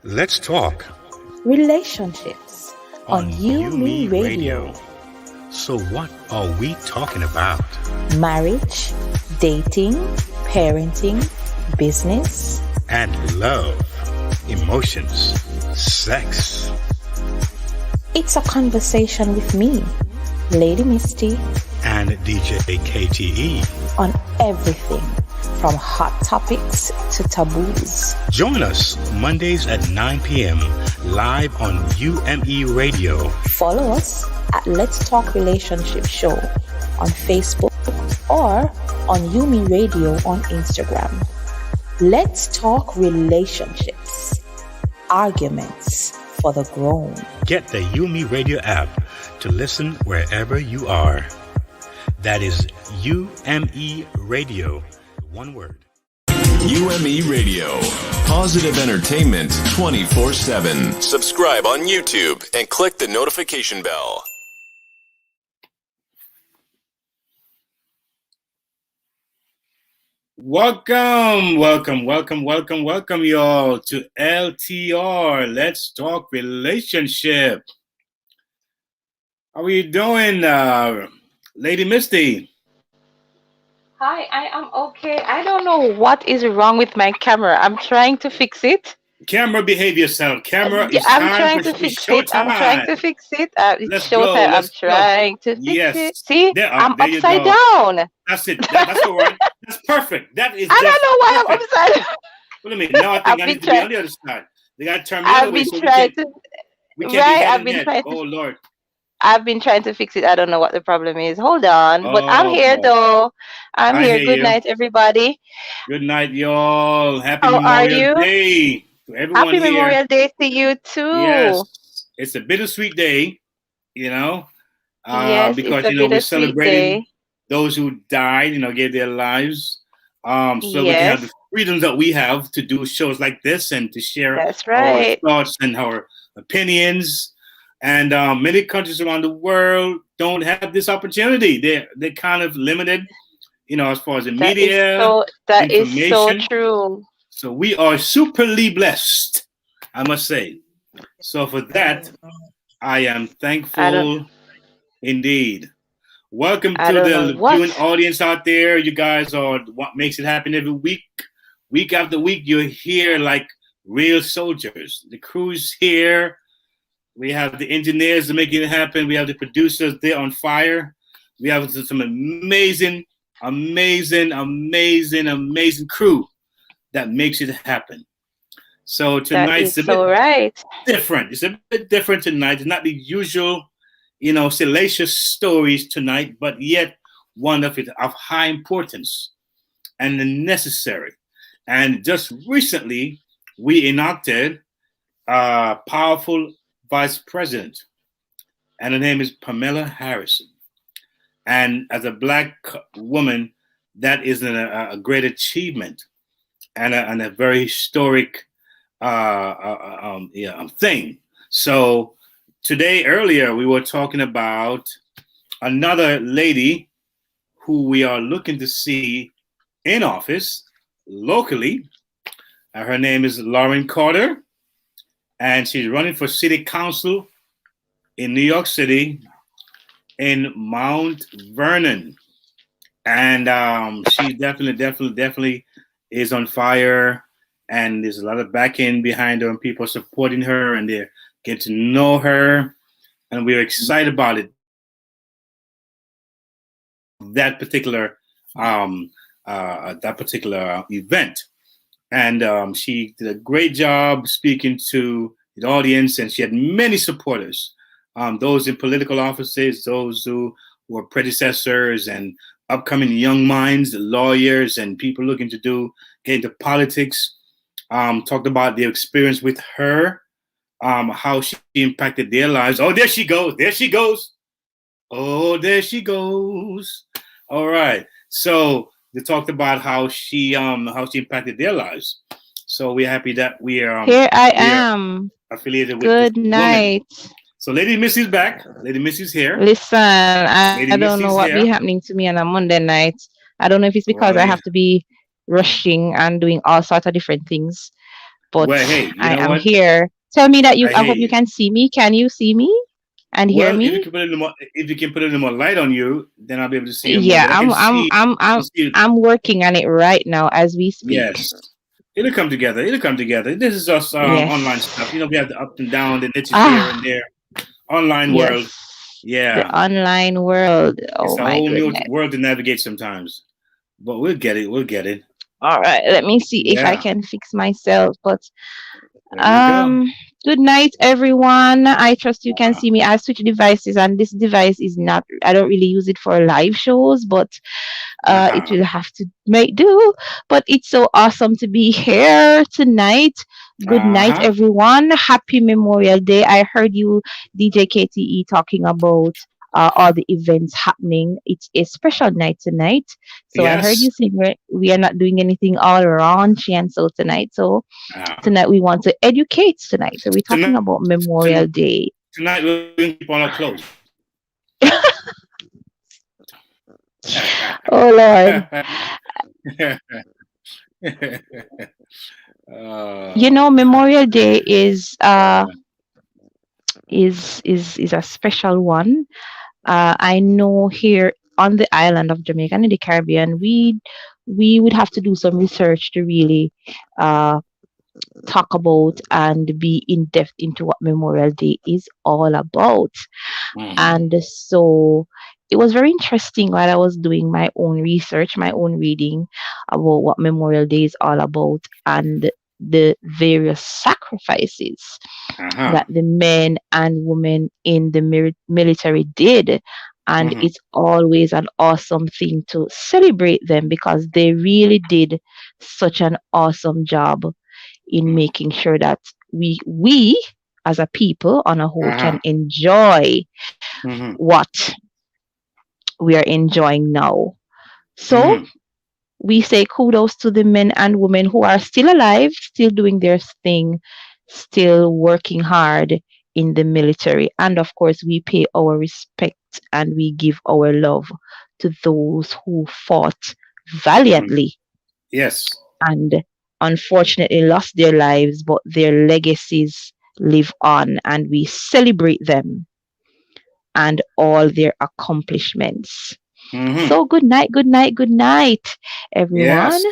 Let's talk relationships on UMERADIO. So what are we talking about? Marriage, dating, parenting, business, And love, emotions, sex. it's a conversation with me, Lady Misty, And DJ KTE. on everything from hot topics to taboos. Join us Mondays at 9 p.m. live on UMERADIO. Follow us at Let's Talk Relationship Show on Facebook or on UMERADIO on Instagram. Let's talk relationships, arguments for the grown. Get the UMERADIO app to listen wherever you are. That is UMERADIO, one word. UME Radio. Positive entertainment 24/7. Subscribe on YouTube and click the notification bell. Welcome, y'all, to LTR. Let's Talk Relationship. How are you doing, Lady Misty? Hi, I am okay. I don't know what is wrong with my camera. I'm trying to fix it. Camera, behave yourself. Camera, it's I'm time trying for to fix showtime. it. I'm trying to fix it. It's Let's go, showtime. I'm let's go. trying to fix Yes. it. See, There I'm there you upside go. down. That's it. That's all right. That's perfect. That is I just don't know why I'm perfect. upside down. Wait a minute. Now I I've think I been need to be on trying. the other side. They got to turn me the other I've way been so trying to. we can't be Right. head I've and been head. trying to. Oh, Lord. I've been trying to fix it. I don't know what the problem is. Hold on. But I'm Oh, here boy. though. I'm I here. hear Good you. night, everybody. Good night, y'all. Happy How are Memorial you? Day to everyone Happy here. Memorial Day to you too. Yes, it's a bittersweet day, you know, Yes, it's because a we're bittersweet celebrating day. those who died, gave their lives, so we can have the Yes, freedoms that we have to do shows like this and to share that's our right. thoughts and our opinions. And many countries around the world don't have this opportunity. They're kind of limited, as far as the That is media, so information. true. So we are superly blessed, I must say. So for that, I am I don't thankful indeed. Welcome I to don't know the viewing what. audience out there. You guys are what makes it happen every week. Week after week, you're here like real soldiers. The crew's here. We have the engineers to make it happen. We have the producers, they're on fire. We have some amazing crew that makes it happen. So That tonight's is a bit so right. different. It's a bit different tonight. It's not the usual, salacious stories tonight, but yet one of high importance and necessary. And just recently, we enacted a powerful vice president, and her name is Pamela Harrison. And as a black woman, that is a great achievement and a very historic thing. So today, earlier, we were talking about another lady who we are looking to see in office locally. Her name is Lauren Carter, and she's running for city council in New York City in Mount Vernon. And she definitely is on fire. And there's a lot of backing behind her and people supporting her and they're getting to know her. And we're excited about it. That particular event. And she did a great job speaking to the audience, and she had many supporters. Those in political offices, those who were predecessors, and upcoming young minds, lawyers, and people looking to get into politics. Talked about their experience with her, how she impacted their lives. Oh, there she goes. There she goes. Oh, there she goes. All right. So they talked about how she impacted their lives. So we're happy that we are Here I am. Affiliated with Good this night. woman. So Lady Misty's back. Lady Misty's here. Listen, I Lady don't know Misty's what be here. happening to me on a Monday night. I don't know if it's because Well, I have to be rushing and doing all sorts of different things. But well, hey, you I know am what? here. Tell me that you. I I hear hope you you. can see me. Can you see me and hear Well, if you me? can put a little more, if you can put a little more light on you, then I'll be able to see you more. Yeah, But I can see, you. I'm working on it right now as we speak. Yes, it'll come together. It'll come together. This is us Yes. online stuff. You know, we have the up and down, the niches here and Ah, there. Online world, yes. The yeah, online world. it's Oh a my whole new goodness. world to navigate sometimes. But we'll get it. We'll get it. All right, let me see if I Yeah, can fix myself. But there you go. good night, everyone. I trust you can see me. I switch devices, and this device is not. I don't really use it for live shows, but it Uh-huh. will have to make do. But it's so awesome to be here tonight. Good night, Uh-huh. everyone. Happy Memorial Day. I heard you, DJ KTE, talking about all the events happening. It's a special night tonight. So I heard Yes. you saying we are not doing anything all raunchy and so tonight. So Uh, tonight we want to educate tonight. So we're talking tonight, about Memorial Day. tonight we're going to keep all our clothes. Oh Lord. You know, Memorial Day is a special one. I know here on the island of Jamaica and in the Caribbean, we would have to do some research to really uh, talk about and be in depth into what Memorial Day is all about. And so it was very interesting while I was doing my own research, my own reading about what Memorial Day is all about and the various sacrifices Uh-huh. that the men and women in the military did. And Mhm. it's always an awesome thing to celebrate them because they really did such an awesome job in Mhm. making sure that we as a people on a whole Uh-huh. can enjoy Mhm. what we are enjoying now. So Mhm. we say kudos to the men and women who are still alive, still doing their thing, still working hard in the military. And of course, we pay our respect and we give our love to those who fought Mhm. valiantly Yes. and unfortunately lost their lives, but their legacies live on and we celebrate them and all their accomplishments. Mhm. So good night, good night, good night, everyone. Yes.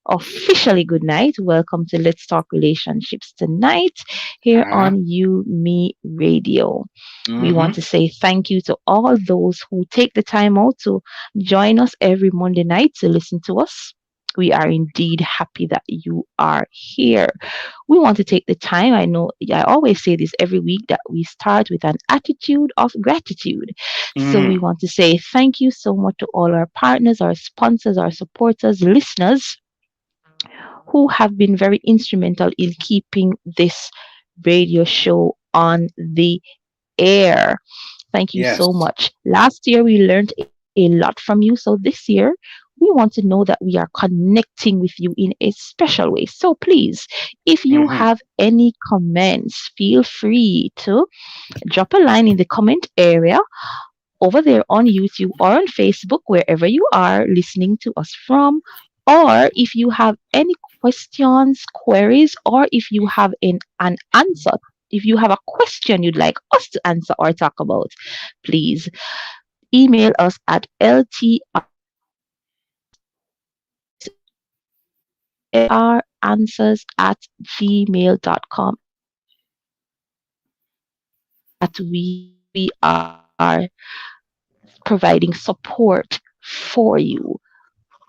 Officially good night. Welcome to Let's Talk Relationships tonight here Uh-huh. on You Me Radio. We want Mhm. to say thank you to all those who take the time out to join us every Monday night to listen to us. We are indeed happy that you are here. We want to take the time. I know I always say this every week that we start with an attitude of gratitude. So we Mhm. want to say thank you so much to all our partners, our sponsors, our supporters, listeners who have been very instrumental in keeping this radio show on the air. Thank you so Yes. much. Last year we learned a a lot from you. So this year, we want to know that we are connecting with you in a special way. So please, if you Mm-hmm. have any comments, feel free to drop a line in the comment area over there on YouTube or on Facebook, wherever you are listening to us from. Or if you have any questions, queries, or if you have an answer, if you have a question you'd like us to answer or talk about, please email us at ltranswers@gmail.com. That we are providing support for you.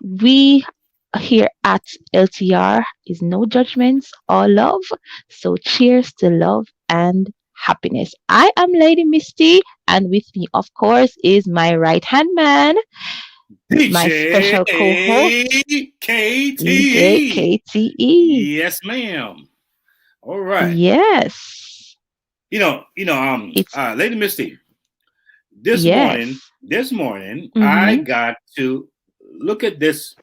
We here at LTR is no judgments or love. So cheers to love and happiness. I am Lady Misty, and with me, of course, is my right hand man, my DJ special co-host, DJ KTE. KTE. Yes, ma'am. All right. Yes, it's Lady Misty, yes. this morning, I Mm-hmm. got to look at this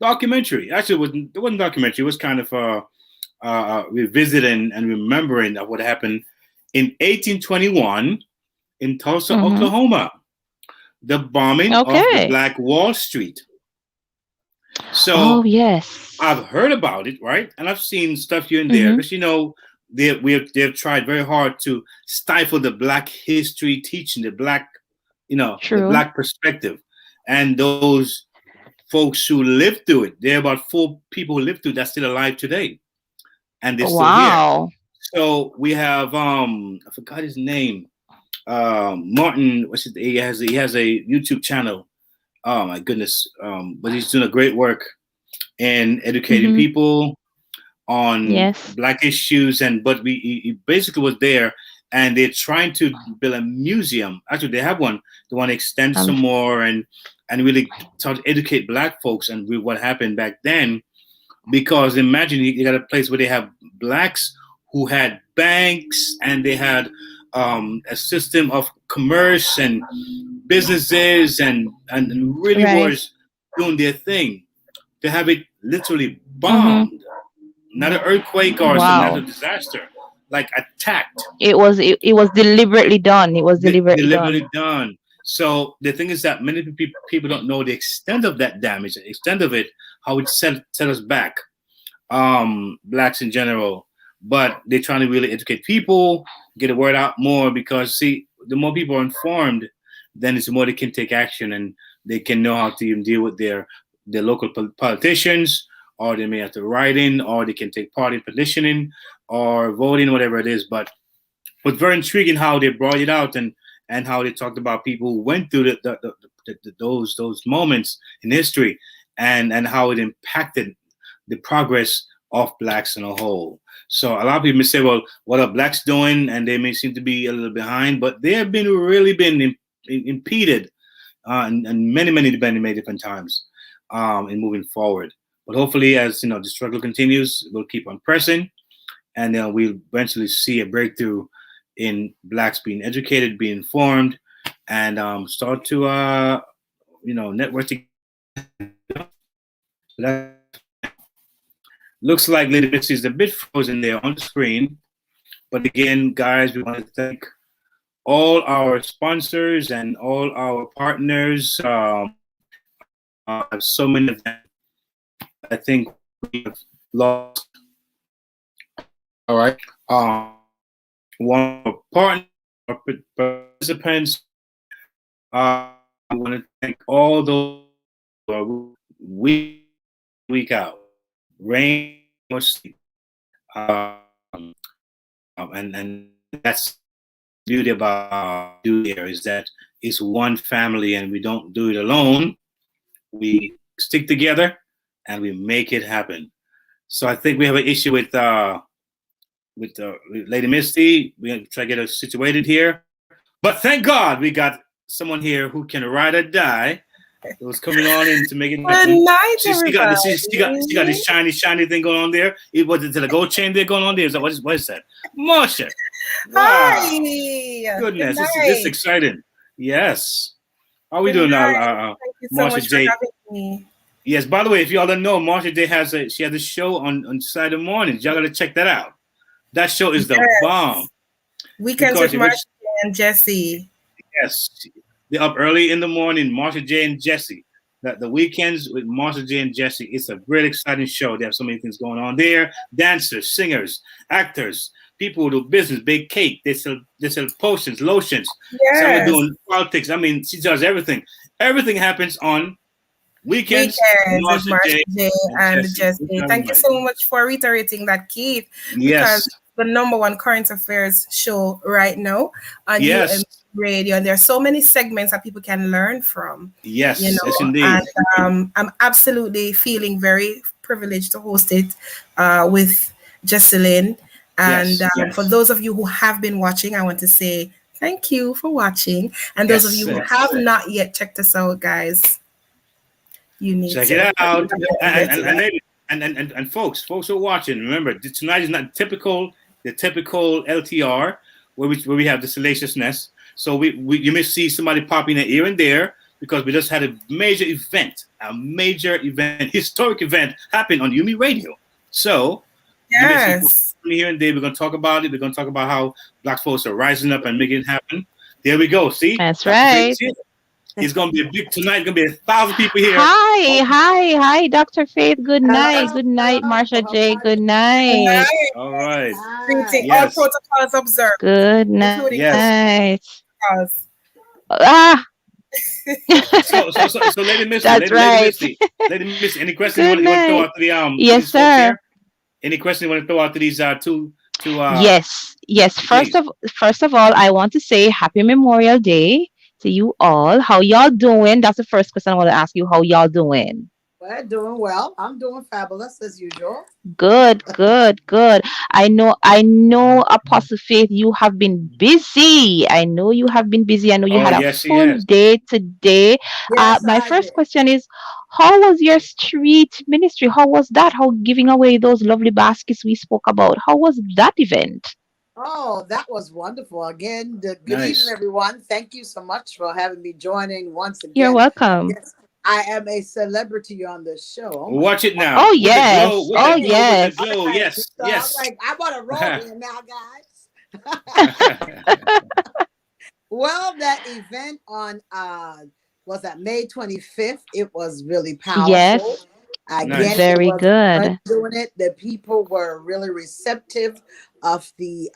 documentary. Actually, it wasn't documentary. It was kind of revisiting and remembering of what happened in 1821 in Tulsa, Mm-hmm. Oklahoma, the bombing of the Okay. Black Wall Street. Oh So yes. I've heard about it, right? And I've seen stuff here and there Mm-hmm. because they've tried very hard to stifle the Black history teaching, the True. Black perspective, and those folks who lived through it. There are about 4 people who lived through it that's still alive today, and they're still here. Wow. So we have I forgot his name. Martin, he has a YouTube channel. Oh my goodness. But he's doing a great work in educating Mm-hmm. people on Yes. Black issues, but he basically was there, and they're trying to build a museum. Actually, they have one. They want to extend Um. some more and really try to educate Black folks and what happened back then. Because imagine you got a place where they have Blacks who had banks, and they had a system of commerce and businesses, and really Right. was doing their thing. To have it literally Mm-hmm. bombed, not an earthquake or some Wow. natural disaster, like attacked, It was deliberately done. It was deliberately done. deliberately done. So the thing is that many people don't know the extent of that damage, the extent of it, how it set us back, Blacks in general. But they're trying to really educate people, get the word out more, because see, the more people are informed, then it's the more they can take action, and they can know how to even deal with their local politicians, or they may have to write in, or they can take part in petitioning or voting, whatever it is. But very intriguing how they brought it out, and how they talked about people who went through those moments in history, and how it impacted the progress of Blacks in a whole. So a lot of people may say, well, what are Blacks doing? And they may seem to be a little behind, but they have really been impeded, and many different times, in moving forward. But hopefully, as the struggle continues, we'll keep on pressing, and then we'll eventually see a breakthrough in Blacks being educated, being informed, and start to network together. So that looks like Lady Misty is a bit frozen there on the screen. But again, guys, we want to thank all our sponsors and all our partners. So many of them, I think we have lost. All right. One partner participants. I want to thank all those who are week out, rain or sleep, and that's the beauty about do here is that it's one family, and we don't do it alone. We stick together, and we make it happen. So I think we have an issue with Lady Misty. We're gonna try to get her situated here, but thank God we got someone here who can ride or die. It was coming on in to make it happen. Good night, She got everybody. she got this shiny thing going on there. It was the gold chain there going on there. What is that? Marsha. Wow. Hi. Goodness, Good this is night. exciting. Yes. How are we Good doing now, night. Thank you so Marsha much for J? having me. Yes. By the way, if y'all don't know, Marsha J has a show on Saturday mornings. Y'all gotta check that out. That show is the bomb. Weekends with Marsha and Jesse. Yes, they're up early in the morning. Marsha J and Jesse. The weekends with Marsha J and Jesse. It's a great, exciting show. They have so many things going on there. Dancers, singers, actors, people who do business, bake cake. They sell potions, lotions. Some are doing politics. I mean, she does everything. Everything happens on weekends with Marsha J and Jesse. Thank you so much for reiterating that, Keith. Yes. Because the #1 current affairs show right now on UMERADIO, and there are so many segments that people can learn from. Yes, you know? Yes, indeed. And I'm absolutely feeling very privileged to host it with Jesselyn. And for those of you who have been watching, I want to say thank you for watching. And those of you who have not yet checked us out, guys, you need to check it out. And folks who are watching, remember, tonight is not the typical LTR where we have the salaciousness. So you may see somebody popping in here and there because we just had a major event, historic event happen on UMERADIO. So you may see here and there. We're going to talk about it. We're going to talk about how Black folks are rising up and making it happen. There we go. See? That's right. It's going to be a big tonight. It's going to be 1,000 people here. Hi, Dr. Faith. Good night. Good night, Marsha J. Good night. All right. All protocols observed. Good night. Yes. So Lady Misty. That's right. Lady Misty, any questions you want to throw out to the yes, sir. Any questions you want to throw out to these two Yes. First of all, I want to say Happy Memorial Day to you all. How y'all doing? That's the first question I want to ask you. How y'all doing? We're doing well. I'm doing fabulous as usual. Good. I know, Apostle Faith, you have been busy. I know you have been busy. I know you had a full day today. Yes, my first question is, how was your street ministry? How was that? How giving away those lovely baskets we spoke about? How was that event? Oh, that was wonderful. Again, good evening, everyone. Thank you so much for having me joining once again. You're welcome. Yes, I am a celebrity on this show. Watch it now. Oh, yes. Yes. Yes. So yes. I'm like, I want to roll here now, guys. Well, that event on was that May 25th. It was really powerful. Yes. Again, very good. Doing it, the people were really receptive of the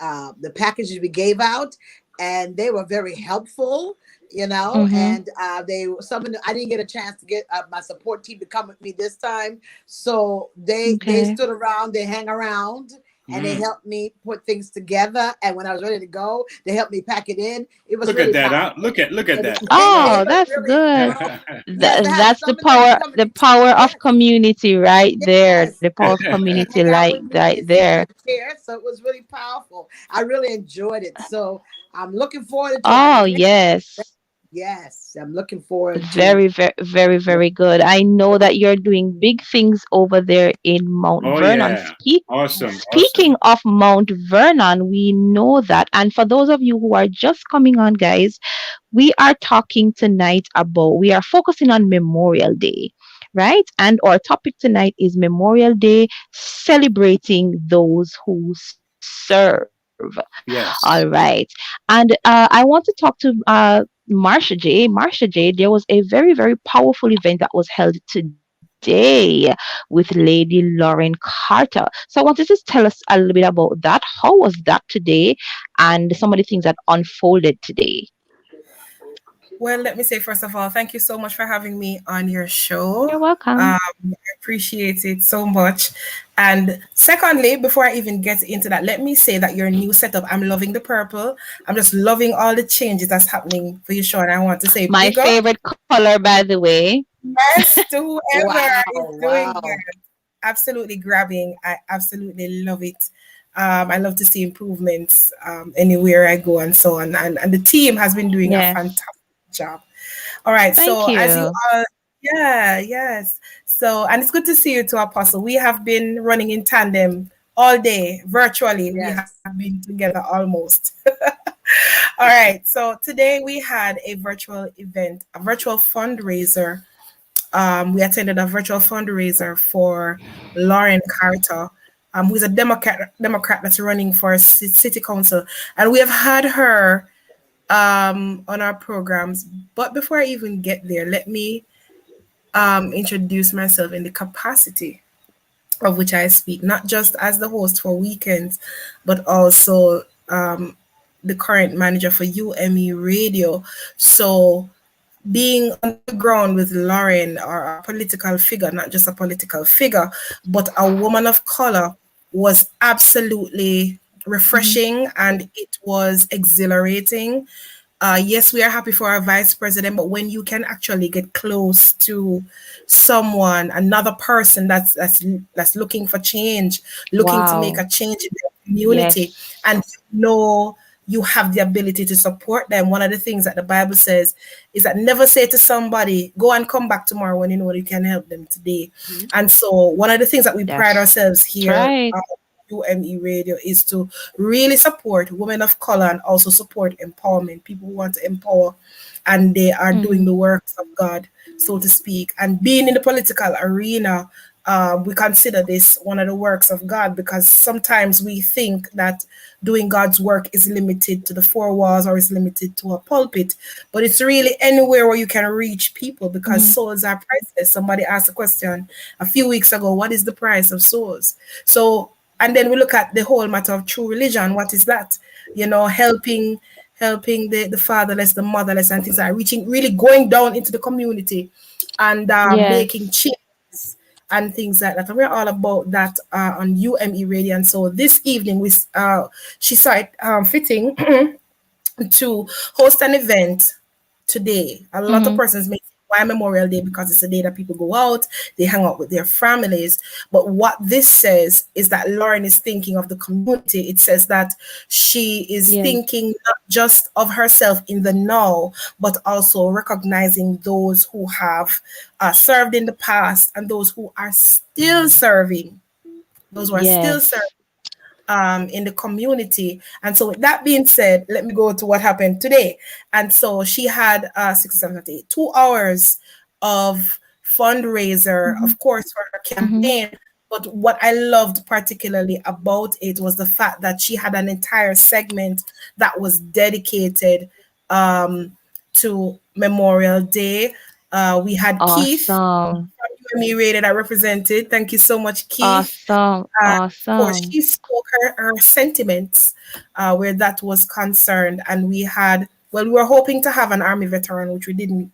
packages we gave out, and they were very helpful. You know, and I didn't get a chance to get my support team to come with me this time, so they stood around, they hang around. And they helped me put things together. And when I was ready to go, they helped me pack it in. It was look really at that. Look at that. Oh, that's really good. That's the power of community right there. The power of community right there. So it was really powerful. I really enjoyed it. So I'm looking forward to Yes, I'm looking forward to very, very good. I know that you're doing big things over there in Mount Vernon. Speaking of Mount Vernon, we know that. And for those of you who are just coming on, guys, we are talking tonight we are focusing on Memorial Day, right? And our topic tonight is Memorial Day, celebrating those who serve. Yes. All right. And I want to talk to Marsha J. Marsha J, there was a very, very powerful event that was held today with Lady Lauren Carter. So I want you to tell us a little bit about that. How was that today and some of the things that unfolded today? Well, let me say, first of all, thank you so much for having me on your show. You're welcome. I appreciate it so much. And secondly, before I even get into that, let me say that your new setup, I'm loving the purple. I'm just loving all the changes that's happening for your show. And I want to say, my favorite color, by the way. Yes, to whoever is doing that. Absolutely grabbing. I absolutely love it. I love to see improvements anywhere I go and so on. And the team has been doing a fantastic job. All right. Thank you. As you all, yes. So, and it's good to see you too, Apostle. We have been running in tandem all day, virtually. We have been together almost. All All right. So today we had a virtual event, a virtual fundraiser. We attended a virtual fundraiser for Lauren Carter, who is a Democrat that's running for city council, and we have had her on our programs. But before I even get there, let me introduce myself in the capacity of which I speak, not just as the host for weekends, but also the current manager for UMERADIO. So being on the ground with Lauren, or a political figure, not just a political figure, but a woman of color, was absolutely refreshing, and it was exhilarating. Yes, we are happy for our vice president, but when you can actually get close to someone, another person that's looking for change, looking to make a change in their community, and you have the ability to support them. One of the things that the Bible says is that never say to somebody, go and come back tomorrow, when you know you can help them today. And so one of the things that we pride ourselves here UMERADIO is to really support women of color and also support empowerment, people who want to empower, and they are doing the works of God, so to speak. And being in the political arena, we consider this one of the works of God, because sometimes we think that doing God's work is limited to the four walls or is limited to a pulpit, but it's really anywhere where you can reach people, because souls are priceless. Somebody asked a question a few weeks ago, what is the price of souls? So, and then we look at the whole matter of true religion. What is that? You know, helping the fatherless, the motherless, and things like that, reaching, really going down into the community and making changes and things like that. And we're all about that on UMERADIO. And so this evening, she saw it fitting to host an event today. A lot of persons may say, why Memorial Day? Because it's a day that people go out, they hang out with their families. But what this says is that Lauren is thinking of the community. It says that she is thinking not just of herself in the now, but also recognizing those who have served in the past and those who are still serving. Those who are still serving in the community. And so with that being said, let me go to what happened today. And so she had 6, 7, 8, 2 hours of fundraiser, of course, for her campaign. But what I loved particularly about it was the fact that she had an entire segment that was dedicated to Memorial Day. We had Keith from UMERADIO that represented. Thank you so much, Keith. Awesome. Of course, she spoke her sentiments where that was concerned. And we were hoping to have an Army veteran, which we didn't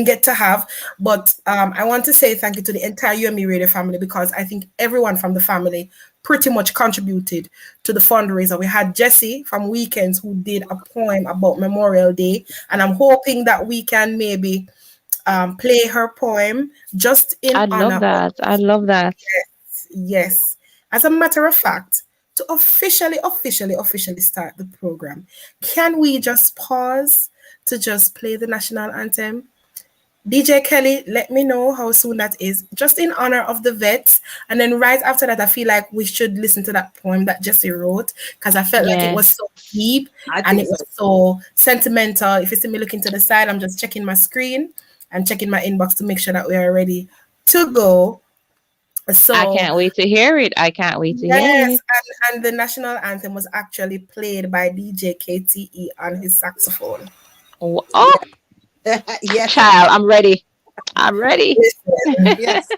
get to have. But I want to say thank you to the entire UMERADIO family, because I think everyone from the family pretty much contributed to the fundraiser. We had Jessie from Weekends who did a poem about Memorial Day, and I'm hoping that we can maybe play her poem just in honor. I love that. Yes. As a matter of fact, to officially start the program, can we just pause to just play the national anthem? DJ Kelly, let me know how soon that is, just in honor of the vets. And then right after that, I feel like we should listen to that poem that Jessie wrote, because I felt like it was so deep and it was so sentimental. If you see me looking to the side, I'm just checking my screen and checking my inbox to make sure that we are ready to go. So I can't wait to hear it. I can't wait to hear it. And the national anthem was actually played by DJ KTE on his saxophone. Oh, yes, child, I'm ready. Yes.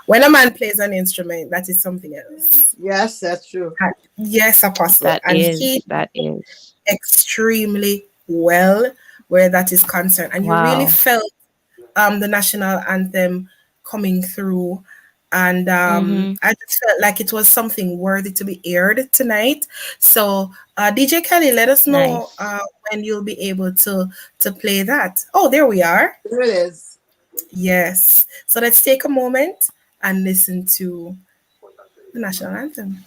When a man plays an instrument, that is something else. Yes, that's true. Yes, Apostle. That is extremely well where that is concerned. And you really felt the national anthem coming through. And I just felt like it was something worthy to be aired tonight. So DJ Kelly, let us know when you'll be able to play that. Oh, there we are. There it is. Yes. So let's take a moment and listen to the national anthem.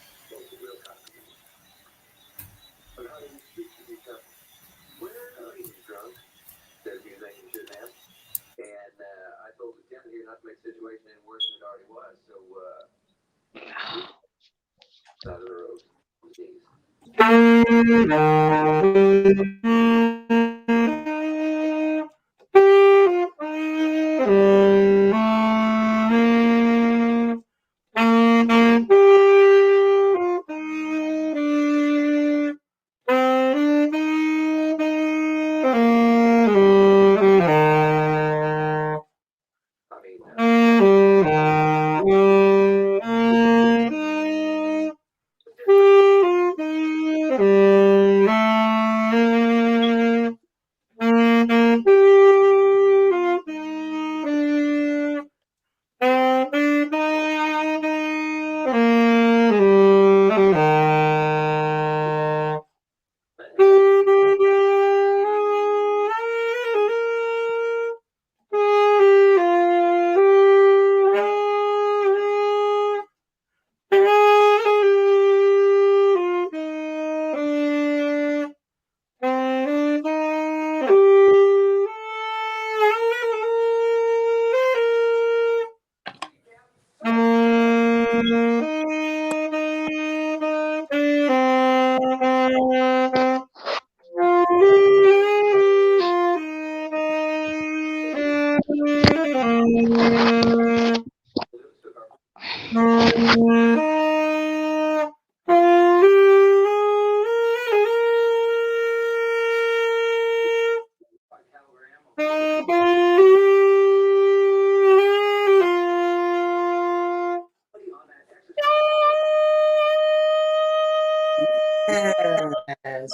Yes.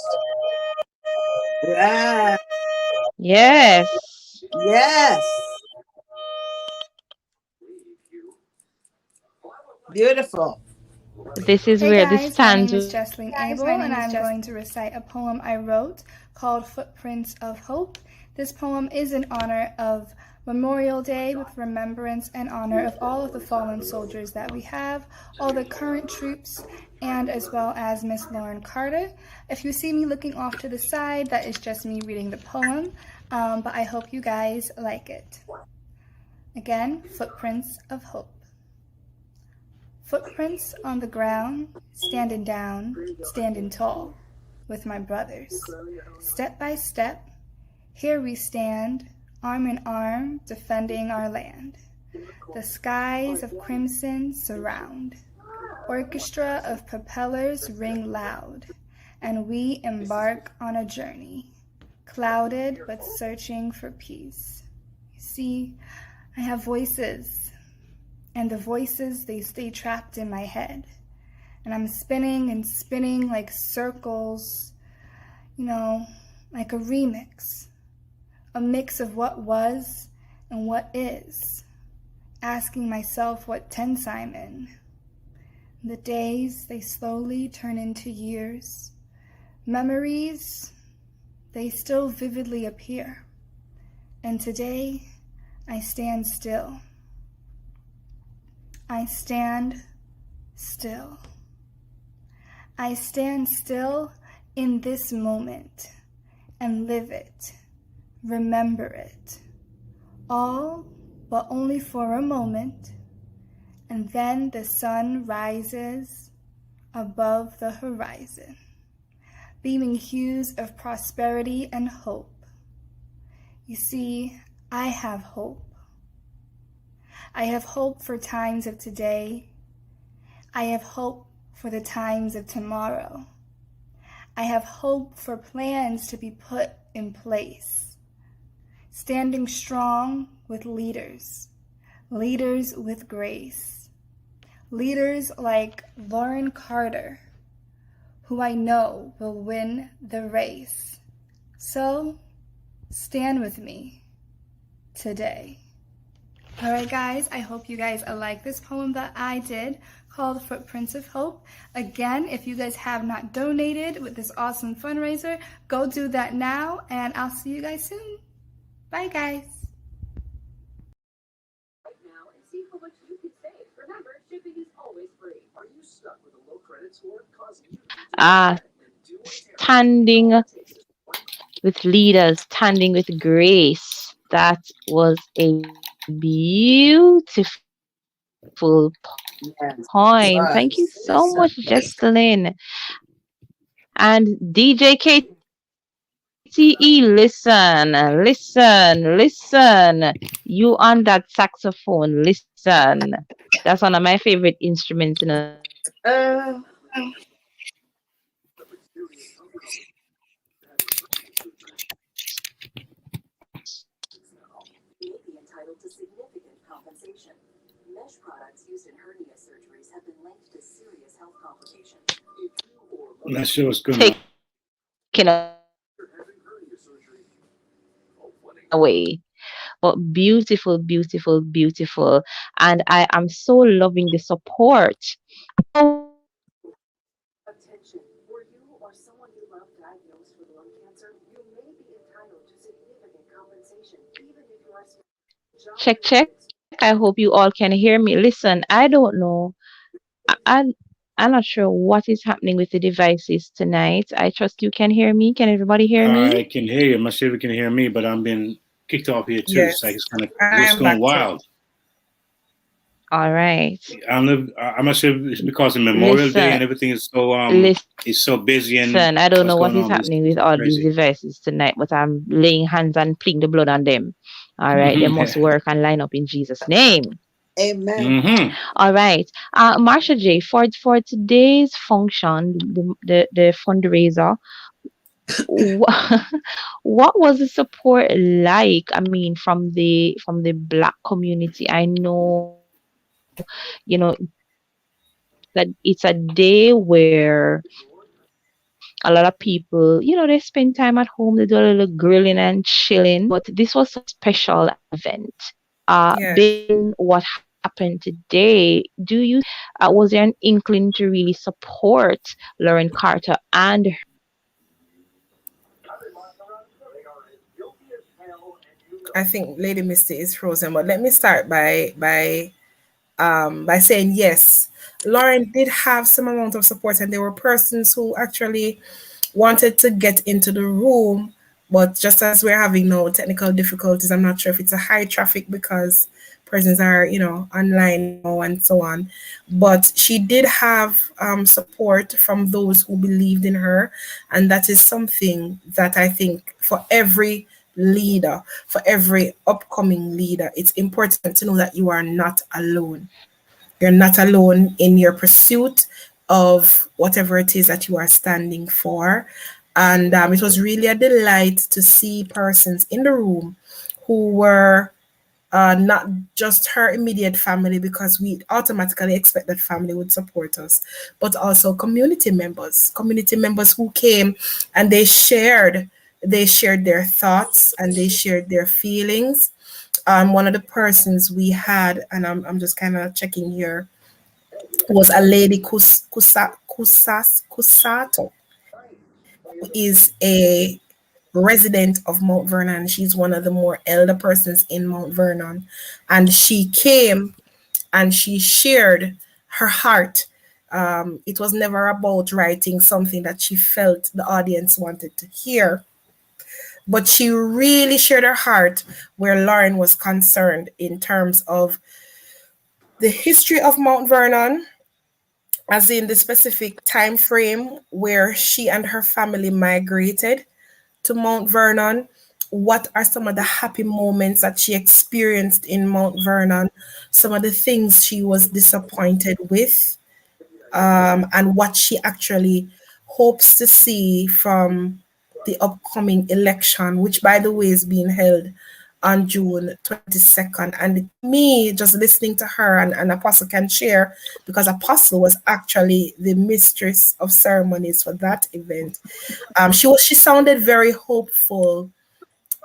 Yeah. Yes. Yes. Beautiful. This is Hey where the guys, my name stanza. is Jesslyn Abel, and I'm going to recite a poem I wrote called Footprints of Hope. This poem is in honor of Memorial Day, with remembrance and honor of all of the fallen soldiers that we have, all the current troops, and as well as Miss Lauren Carter. If you see me looking off to the side, that is just me reading the poem, but I hope you guys like it. Again, Footprints of Hope. Footprints on the ground, standing down, standing tall, with my brothers. Step by step, here we stand, arm in arm, defending our land. The skies of crimson surround. Orchestra of propellers ring loud, and we embark on a journey, clouded but searching for peace. You see, I have voices. And the voices, they stay trapped in my head. And I'm spinning and spinning like circles, you know, like a remix. A mix of what was and what is. Asking myself what tense I'm in. The days, they slowly turn into years. Memories, they still vividly appear. And today, I stand still. I stand still. I stand still in this moment and live it, remember it, all but only for a moment, and then the sun rises above the horizon, beaming hues of prosperity and hope. You see, I have hope. I have hope for times of today. I have hope for the times of tomorrow. I have hope for plans to be put in place. Standing strong with leaders, leaders with grace. Leaders like Lauren Carter, who I know will win the race. So, stand with me today. All right, guys, I hope you guys like this poem that I did called Footprints of Hope. Again, if you guys have not donated with this awesome fundraiser, go do that now, and I'll see you guys soon. Bye, guys. Standing with leaders, standing with grace. That was a beautiful point. Thank you Yes, so much, yes, Jesselyn. And DJ KTE, listen. You on that saxophone, listen. That's one of my favorite instruments, I'm not sure what's going on. Taken away. But beautiful. And I am so loving the support. Check. I hope you all can hear me. Listen, I don't know. I, I'm not sure what is happening with the devices tonight. I trust you can hear me. Can everybody hear me? I can hear you. I'm not sure if you can hear me, but I'm being kicked off here too. Yes. So it's kind of I it's am going back wild. All right. I'm not sure if it's because of Memorial Day and everything is so it's so busy and Listen, I don't know what is on. happening with all these devices tonight, but I'm laying hands and pleading the blood on them. All right, they must work and line up in Jesus' name. Amen. All right, Marsha J, for today's function, the fundraiser, what was the support like? I mean, from the Black community. I know, that it's a day where a lot of people, they spend time at home, they do a little grilling and chilling. But this was a special event. Based what happened today, was there an inkling to really support Lauren Carter and I think Lady Misty is frozen, but let me start by saying yes. Lauren did have some amount of support, and there were persons who actually wanted to get into the room, but just as we're having no technical difficulties, I'm not sure if it's a high traffic because persons are, online now and so on. But she did have support from those who believed in her, and that is something that I think for every leader, for every upcoming leader, it's important to know that you are not alone. You're not alone in your pursuit of whatever it is that you are standing for. And it was really a delight to see persons in the room who were not just her immediate family, because we automatically expect that family would support us, but also community members who came and they shared their thoughts and they shared their feelings. One of the persons we had, and I'm just kind of checking here, was a lady Kusato, who is a resident of Mount Vernon. She's one of the more elder persons in Mount Vernon. And she came and she shared her heart. It was never about writing something that she felt the audience wanted to hear, but she really shared her heart where Lauren was concerned in terms of the history of Mount Vernon, as in the specific time frame where she and her family migrated to Mount Vernon. What are some of the happy moments that she experienced in Mount Vernon? Some of the things she was disappointed with, and what she actually hopes to see from the upcoming election, which, by the way, is being held on June 22nd. And me, just listening to her, and Apostle can share, because Apostle was actually the mistress of ceremonies for that event. She sounded very hopeful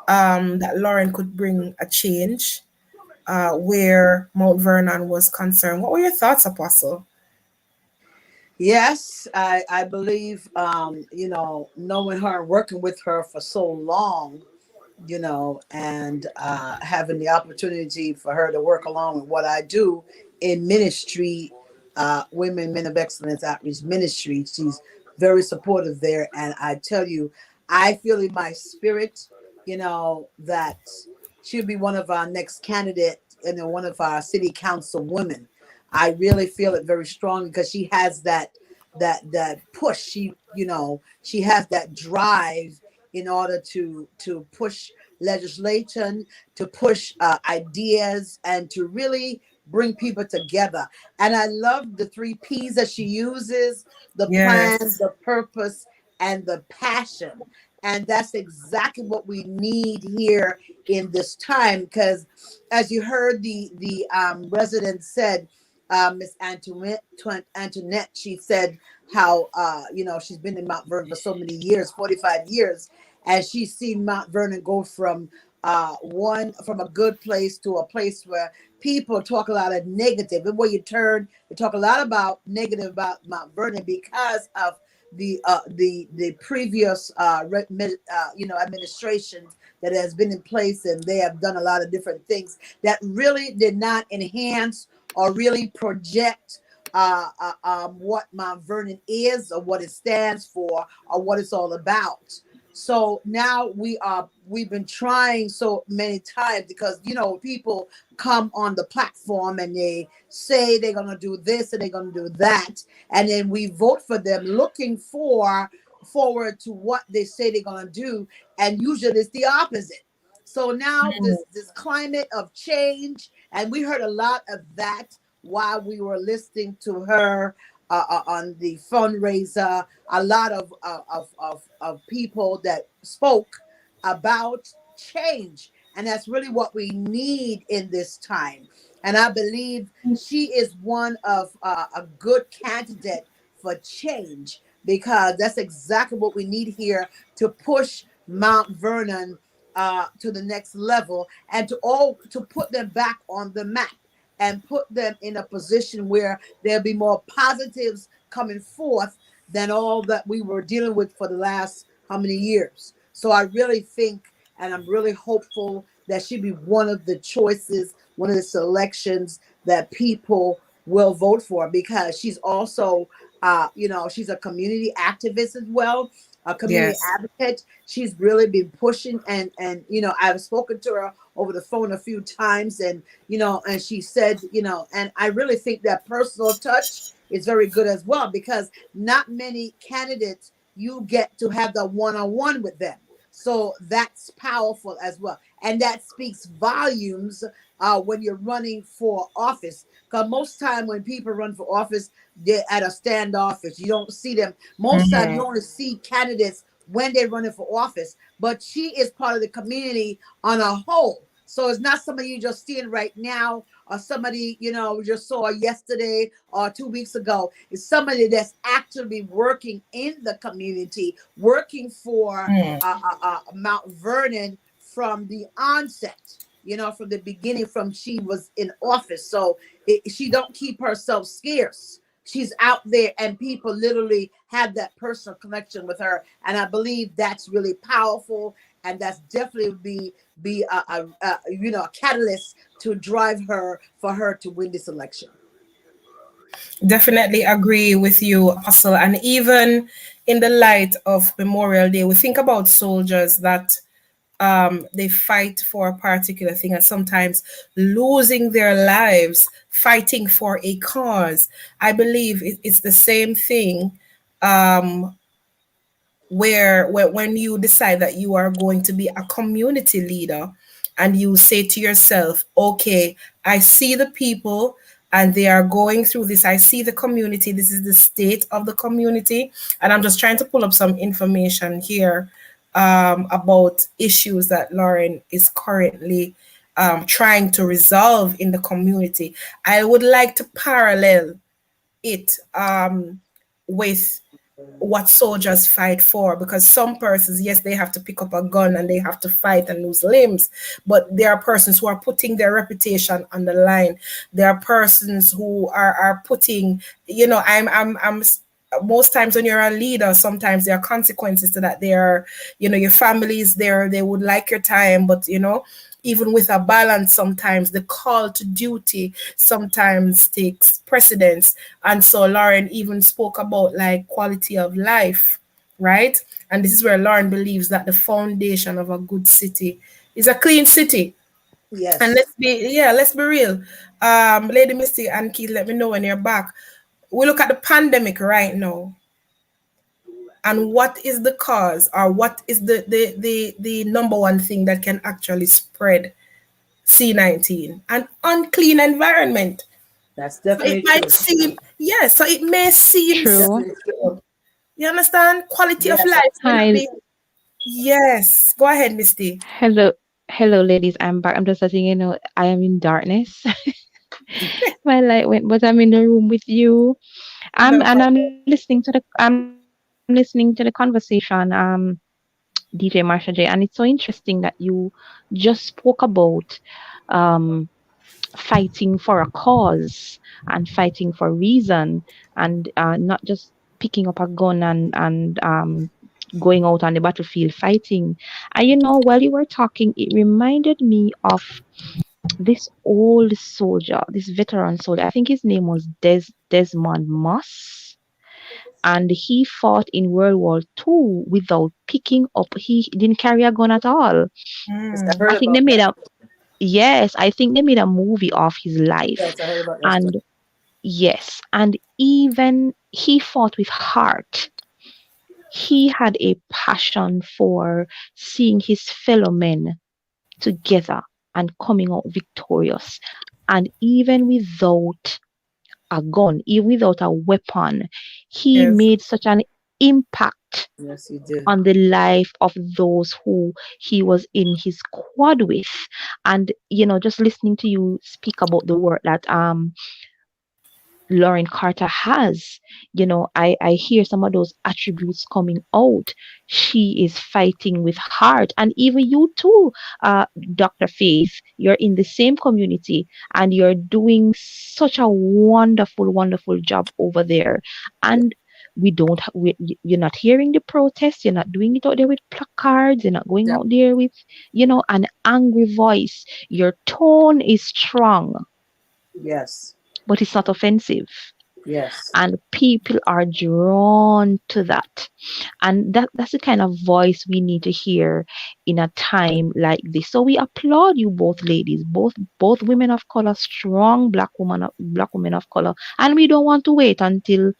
that Lauren could bring a change where Mount Vernon was concerned. What were your thoughts, Apostle? Yes, I believe, knowing her and working with her for so long, and having the opportunity for her to work along with what I do in ministry, Women, Men of Excellence Outreach Ministry. She's very supportive there. And I tell you, I feel in my spirit, that she'll be one of our next candidates and one of our city council women. I really feel it very strong because she has that that push. She, she has that drive in order to push legislation, to push ideas, and to really bring people together. And I love the 3 P's that she uses: the plan, the purpose, and the passion. And that's exactly what we need here in this time, because as you heard the resident said, Miss Antoinette, she said how she's been in Mount Vernon for so many years, 45 years, and she's seen Mount Vernon go from a good place to a place where people talk a lot of negative. And where you turn, they talk a lot about negative about Mount Vernon because of the previous administrations that has been in place, and they have done a lot of different things that really did not enhance or really project what Mount Vernon is, or what it stands for, or what it's all about. So now we've been trying so many times, because people come on the platform and they say they're going to do this and they're going to do that, and then we vote for them looking forward to what they say they're going to do, and usually it's the opposite. So now this climate of change, and we heard a lot of that while we were listening to her on the fundraiser, a lot of people that spoke about change. And that's really what we need in this time. And I believe she is one of a good candidate for change, because that's exactly what we need here to push Mount Vernon to the next level, and to put them back on the map, and put them in a position where there'll be more positives coming forth than all that we were dealing with for the last how many years. So I really think, and I'm really hopeful, that she'll be one of the choices, one of the selections that people will vote for, because she's also, she's a community activist as well, a community advocate. She's really been pushing, and I've spoken to her over the phone a few times, and and she said, and I really think that personal touch is very good as well, because not many candidates you get to have the one-on-one with them. So that's powerful as well, and that speaks volumes when you're running for office. Because most time when people run for office, they're at a standoffish. You don't see them. Most time you only see candidates when they're running for office. But she is part of the community on a whole. So it's not somebody you just seeing right now, or somebody just saw yesterday or 2 weeks ago. It's somebody that's actually working in the community, working for Mount Vernon from the onset, from the beginning, from she was in office. So she don't keep herself scarce. She's out there, and people literally have that personal connection with her. And I believe that's really powerful, and that's definitely be a catalyst to drive her, for her to win this election. Definitely agree with you, Apostle. And even in the light of Memorial Day, we think about soldiers that they fight for a particular thing, and sometimes losing their lives fighting for a cause. I believe it's the same thing where when you decide that you are going to be a community leader, and you say to yourself, okay, I see the people and they are going through this. I see the community. This is the state of the community. And I'm just trying to pull up some information here about issues that Lauren is currently trying to resolve in the community. I would like to parallel it with what soldiers fight for, because some persons, yes, they have to pick up a gun and they have to fight and lose limbs, but there are persons who are putting their reputation on the line. There are persons who are putting, I'm most times when you're a leader, sometimes there are consequences to that. There are, your family is there, they would like your time, but even with a balance, sometimes the call to duty sometimes takes precedence. And so Lauren even spoke about like quality of life, right? And this is where Lauren believes that the foundation of a good city is a clean city. Yes. And let's be real. Lady Misty and Keith, let me know when you're back. we look at the pandemic right now, and what is the cause, or what is the number one thing that can actually spread C19? An unclean environment. That's So it definitely might true. seem, yes, so it may seem, True. Definitely true. you understand? Quality of Yes, life may not Hi. be, yes. Go ahead, Misty. Hello. Hello, ladies. I'm back. I'm just letting you know I am in darkness. My light went, but I'm in the room with you. No I'm problem. listening to the conversation, DJ Marsha J, and it's so interesting that you just spoke about um fighting for a cause and fighting for reason, and not just picking up a gun and going out on the battlefield fighting. And while you were talking, it reminded me of this old soldier, this veteran soldier. I think his name was Desmond Moss, and he fought in World War II without picking up. He didn't carry a gun at all. yes, I heard I think about they made that. a Yes, I think they made a movie of his life. Yes, I heard about that story. And yes, and even he fought with heart. He had a passion for seeing his fellow men together and coming out victorious. And even without a gun, even without a weapon, he Yes. made such an impact Yes, you did. on the life of those who he was in his squad with. And just listening to you speak about the work that Lauren Carter has, I hear some of those attributes coming out. She is fighting with heart. And even you too, Dr. Faith, you're in the same community and you're doing such a wonderful, wonderful job over there. Yeah. And you're not hearing the protests, you're not doing it out there with placards, you're not going Yeah. out there with, an angry voice. Your tone is strong, Yes. but it's not offensive, Yes. and people are drawn to that. And that's the kind of voice we need to hear in a time like this. So we applaud you both, ladies, both women of color, strong black women of color. And we don't want to wait until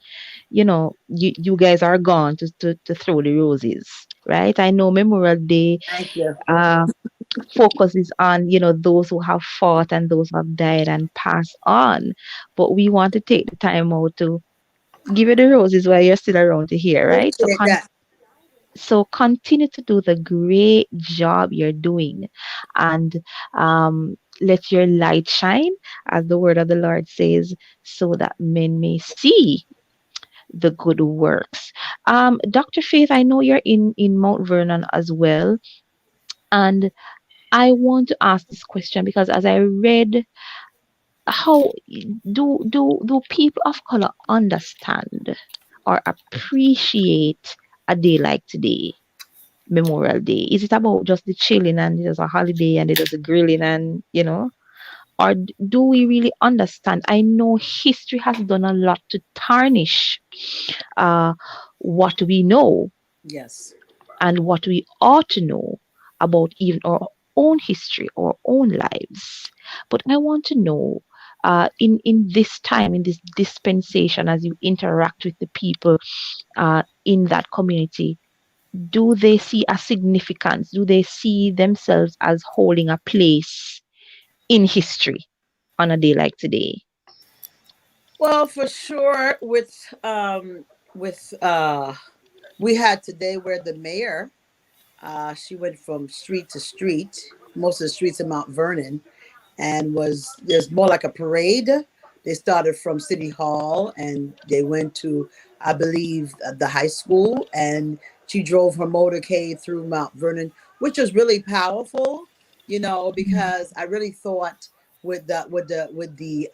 you guys are gone to throw the roses, right? I know Memorial Day Thank you. uh focuses on those who have fought and those who have died and passed on, but we want to take the time out to give you the roses while you're still around to hear, right? So Appreciate that. continue to do the great job you're doing, and let your light shine, as the word of the Lord says, so that men may see the good works. Dr. Faith, I know you're in Mount Vernon as well, and I want to ask this question because as I read, how do people of color understand or appreciate a day like today, Memorial Day? Is it about just the chilling and there's a holiday and there's a grilling and or do we really understand? I know history has done a lot to tarnish uh, what we know Yes. and what we ought to know about even our own history, our own lives. But I want to know, in this time, in this dispensation, as you interact with the people in that community, do they see a significance? Do they see themselves as holding a place in history on a day like today? Well, for sure, with we had today where the mayor, she went from street to street, most of the streets in Mount Vernon, and there's more like a parade. They started from City Hall and they went to, I believe, the high school, and she drove her motorcade through Mount Vernon, which was really powerful, because I really thought with the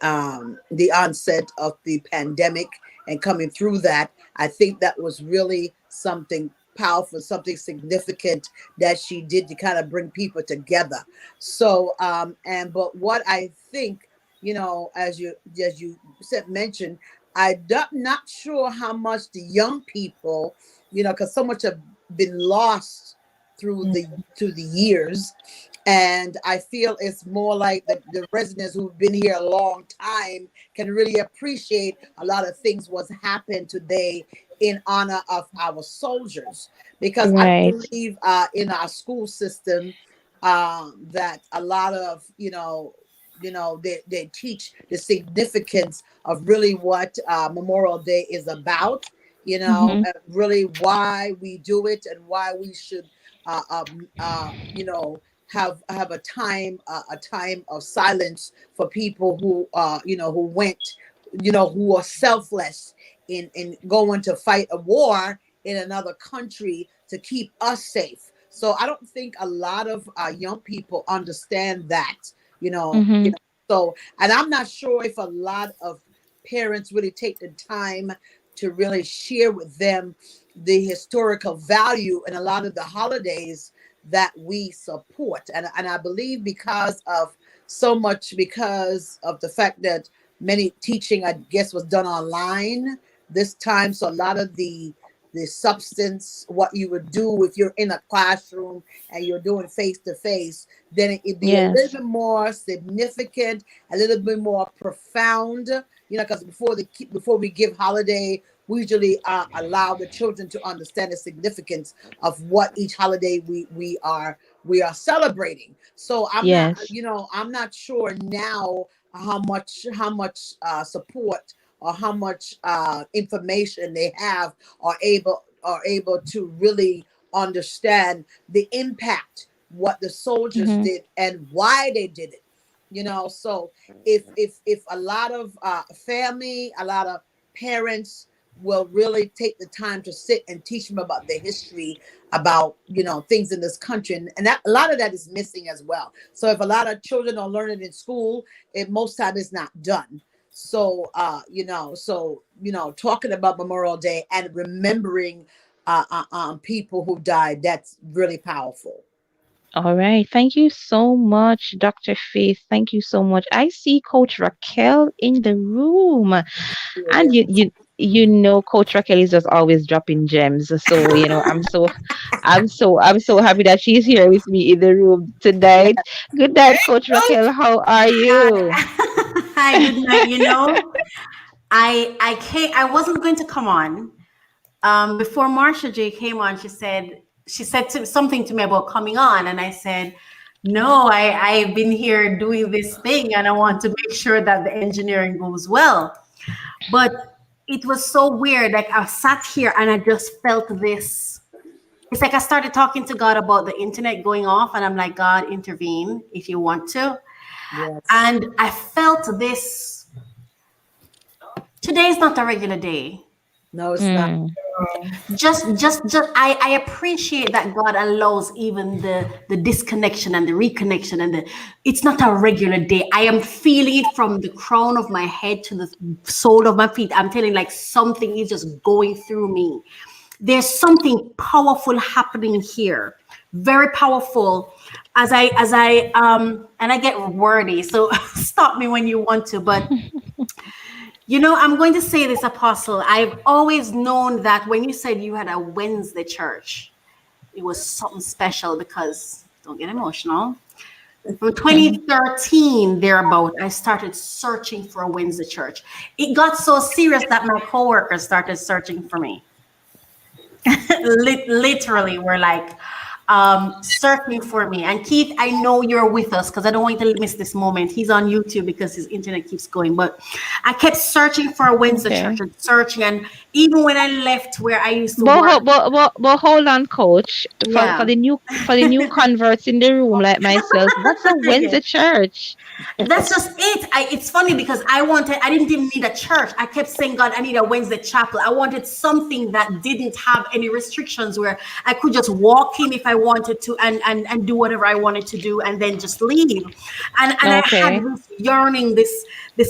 onset of the pandemic and coming through that, I think that was really something powerful, something significant that she did to kind of bring people together. So but what I think, as you mentioned, not sure how much the young people, because so much have been lost through the years. And I feel it's more like the residents who've been here a long time can really appreciate a lot of things what's happened today in honor of our soldiers. Because I believe in our school system that a lot of, they teach the significance of really what Memorial Day is about, and really why we do it and why we should, have a time of silence for people who who went, who are selfless in going to fight a war in another country to keep us safe. So I don't think a lot of young people understand that, so, and I'm not sure if a lot of parents really take the time to really share with them the historical value and a lot of the holidays that we support. And I believe because of the fact that many teaching, I guess, was done online this time. So a lot of the substance, what you would do if you're in a classroom and you're doing face-to-face, then it'd be a little bit more significant, a little bit more profound, because before we give holiday, we usually allow the children to understand the significance of what each holiday we are celebrating. So I'm not sure now how much support or how much information they have are able to really understand the impact what the soldiers did and why they did it. So if a lot of family, a lot of parents will really take the time to sit and teach them about the history, about things in this country, and that a lot of that is missing as well. So if a lot of children are learning in school, it most time is not done. So talking about Memorial Day and remembering people who died, that's really powerful. All right. Thank you so much, Dr. Faith. Thank you so much. I see Coach Raquel in the room. And Coach Raquel is just always dropping gems. So, I'm so happy that she's here with me in the room tonight. Good night, Coach Raquel. How are you? Hi, good night. I wasn't going to come on. Before Marsha J came on, she said something to me about coming on, and I said, no, I've been here doing this thing, and I want to make sure that the engineering goes well. But it was so weird. Like, I sat here and I just felt this. It's like I started talking to God about the internet going off, and I'm like, God, intervene if you want to. Yes. And I felt this. Today is not a regular day. No, it's not. Just I appreciate that God allows even the disconnection and the reconnection, and it's not a regular day. I am feeling it from the crown of my head to the sole of my feet. I'm telling you, like, something is just going through me. There's something powerful happening here, very powerful. As I and I get wordy, so stop me when you want to, but. I'm going to say this, Apostle. I've always known that when you said you had a Wednesday church, it was something special, because, don't get emotional, from 2013 thereabout, I started searching for a Wednesday church. It got so serious that my coworkers started searching for me. Literally, we're like, searching for me. And Keith, I know you're with us, because I don't want you to miss this moment. He's on YouTube because his internet keeps going. But I kept searching for a Wednesday church and searching. And even when I left where I used to work. But hold on, Coach. For the new converts in the room like myself, what's a Wednesday church? That's just it. It's funny because I didn't even need a church. I kept saying, God, I need a Wednesday chapel. I wanted something that didn't have any restrictions, where I could just walk in if I wanted to and do whatever I wanted to do and then just leave. And I had this yearning, this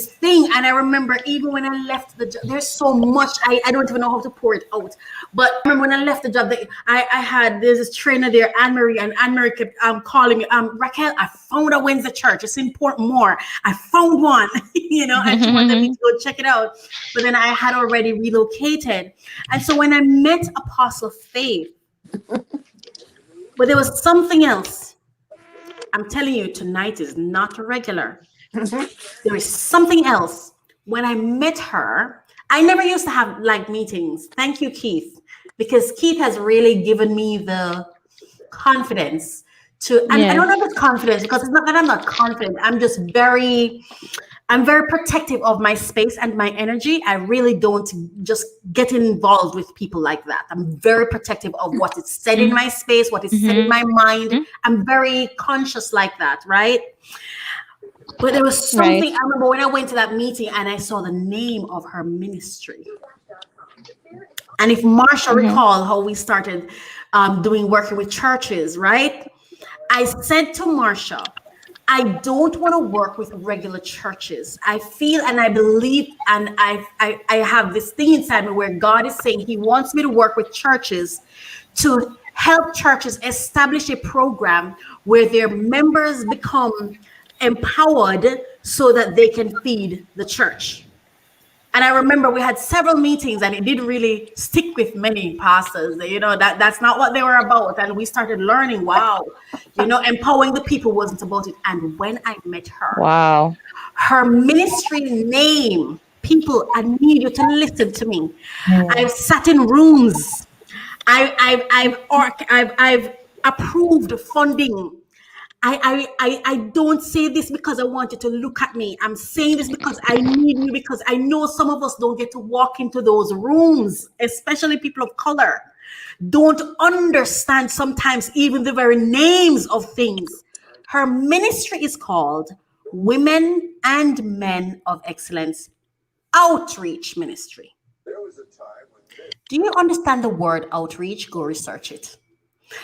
thing. And I remember even when I left the job, there's so much, I don't even know how to pour it out. But I remember when I left the job, there's this trainer there, Anne-Marie, and Anne-Marie kept calling me, Raquel, I found a Wednesday church. It's important more. I found one, and she wanted me to go check it out. But then I had already relocated. And so when I met Apostle Faith, but there was something else. I'm telling you, tonight is not regular. There is something else. When I met her, I never used to have like meetings. Thank you, Keith, because Keith has really given me the confidence to, and I don't know if it's confidence, because it's not that I'm not confident. I'm very protective of my space and my energy. I really don't just get involved with people like that. I'm very protective of what is said in my space, what is said in my mind. I'm very conscious like that, right? But there was something, I remember when I went to that meeting and I saw the name of her ministry. And if Marsha recall how we started working with churches, right? I said to Marsha, I don't want to work with regular churches. I feel and I believe, and I have this thing inside me where God is saying he wants me to work with churches to help churches establish a program where their members become empowered so that they can feed the church. And I remember we had several meetings and it didn't really stick with many pastors. You know, that's not what they were about. And we started learning, wow, you know, empowering the people wasn't about it. And when I met her, her ministry name, people, I need you to listen to me. I've sat in rooms. I've approved funding. I don't say this because I want you to look at me. I'm saying this because I need you, because I know some of us don't get to walk into those rooms, especially people of color, don't understand sometimes even the very names of things. Her ministry is called Women and Men of Excellence Outreach Ministry. Do you understand the word outreach? Go research it.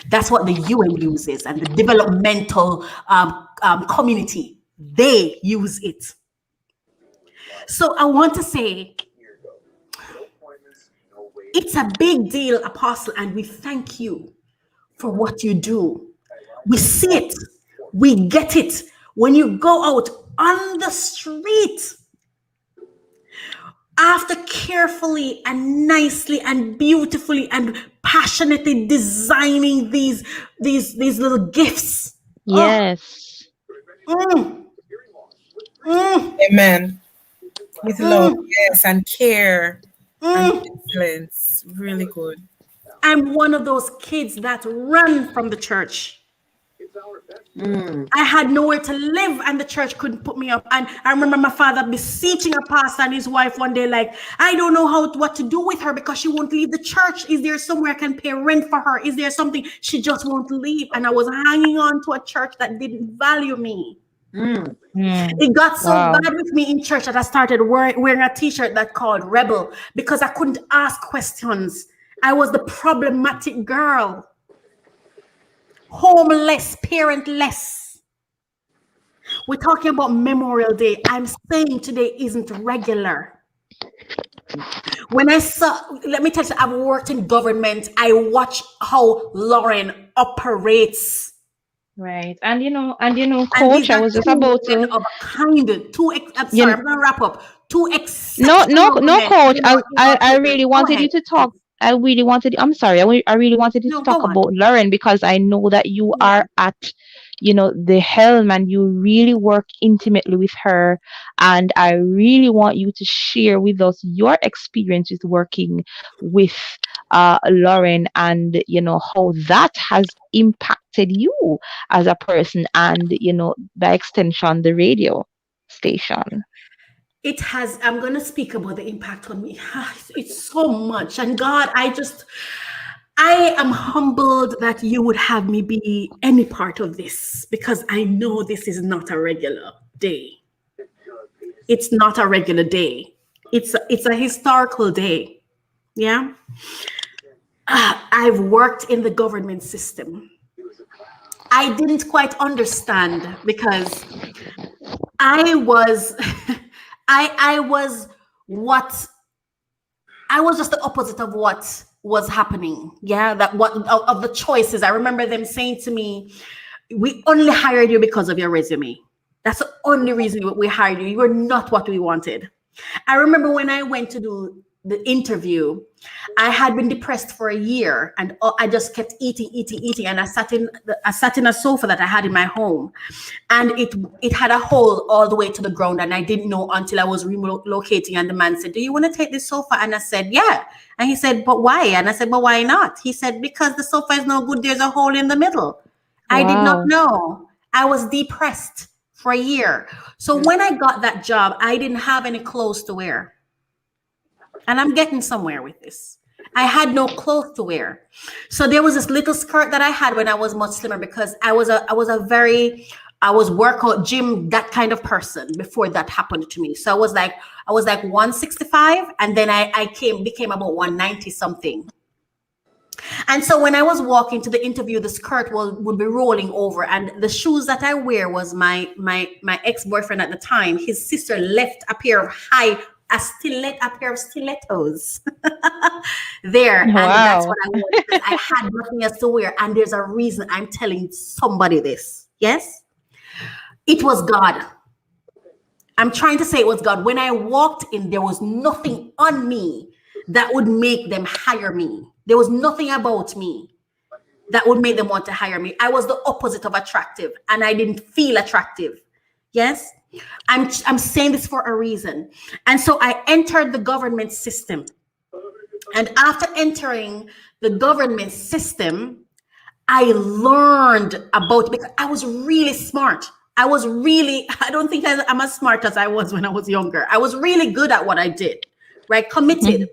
That's what the UN uses, and the developmental community, they use it. So I want to say, it's a big deal, Apostle, and we thank you for what you do. We see it. We get it. When you go out on the street, after carefully and nicely and beautifully and passionately designing these little gifts. Yes. Amen. With love, yes, and care and excellence. Really good. I'm one of those kids that ran from the church. I had nowhere to live and the church couldn't put me up. And I remember my father beseeching a pastor and his wife one day, like, I don't know what to do with her because she won't leave the church. Is there somewhere I can pay rent for her? Is there something? She just won't leave. And I was hanging on to a church that didn't value me. It got so bad with me in church that I started wearing a t-shirt that called Rebel because I couldn't ask questions. I was the problematic girl. Homeless, parentless. We're talking about Memorial Day. I'm saying today isn't regular. When I saw, let me tell you, I've worked in government. I watch how Lauren operates. Right. And you know, Coach, I was just about to. I'm sorry, I'm gonna wrap up. No, Coach. I really wanted you to talk. I'm sorry. I really wanted you to talk about Lauren because I know that you are at, the helm and you really work intimately with her. And I really want you to share with us your experience with working with Lauren and, how that has impacted you as a person and, by extension, the radio station. It has, I'm going to speak about the impact on me. It's so much. And God, I am humbled that you would have me be any part of this because I know this is not a regular day. It's not a regular day. It's a historical day. Yeah. I've worked in the government system. I didn't quite understand because I was just the opposite of what was happening. Yeah, of the choices. I remember them saying to me, we only hired you because of your resume. That's the only reason we hired you. You were not what we wanted. I remember when I went to do the interview, I had been depressed for a year, and I just kept eating, and I sat in a sofa that I had in my home, and it had a hole all the way to the ground, and I didn't know until I was relocating, and the man said, "Do you want to take this sofa?" And I said, "Yeah." And he said, "But why?" And I said, "But why not?" He said, "Because the sofa is no good. There's a hole in the middle." I did not know. I was depressed for a year. So when I got that job, I didn't have any clothes to wear. And I'm getting somewhere with this. I had no clothes to wear. So there was this little skirt that I had when I was much slimmer, because I was workout, gym, that kind of person before that happened to me. So I was like 165, and then I became about 190 something. And so when I was walking to the interview, the skirt would be rolling over, and the shoes that I wear was my ex-boyfriend at the time. His sister left a pair of a pair of stilettos there. And that's what I wore, because I had nothing else to wear. And there's a reason I'm telling somebody this. Yes, it was God. I'm trying to say it was God. When I walked in, there was nothing on me that would make them hire me. There was nothing about me that would make them want to hire me. I was the opposite of attractive, and I didn't feel attractive. Yes, I'm saying this for a reason. And so I entered the government system. And after entering the government system, I learned about, because I was really smart. I don't think I'm as smart as I was when I was younger. I was really good at what I did, right? Committed.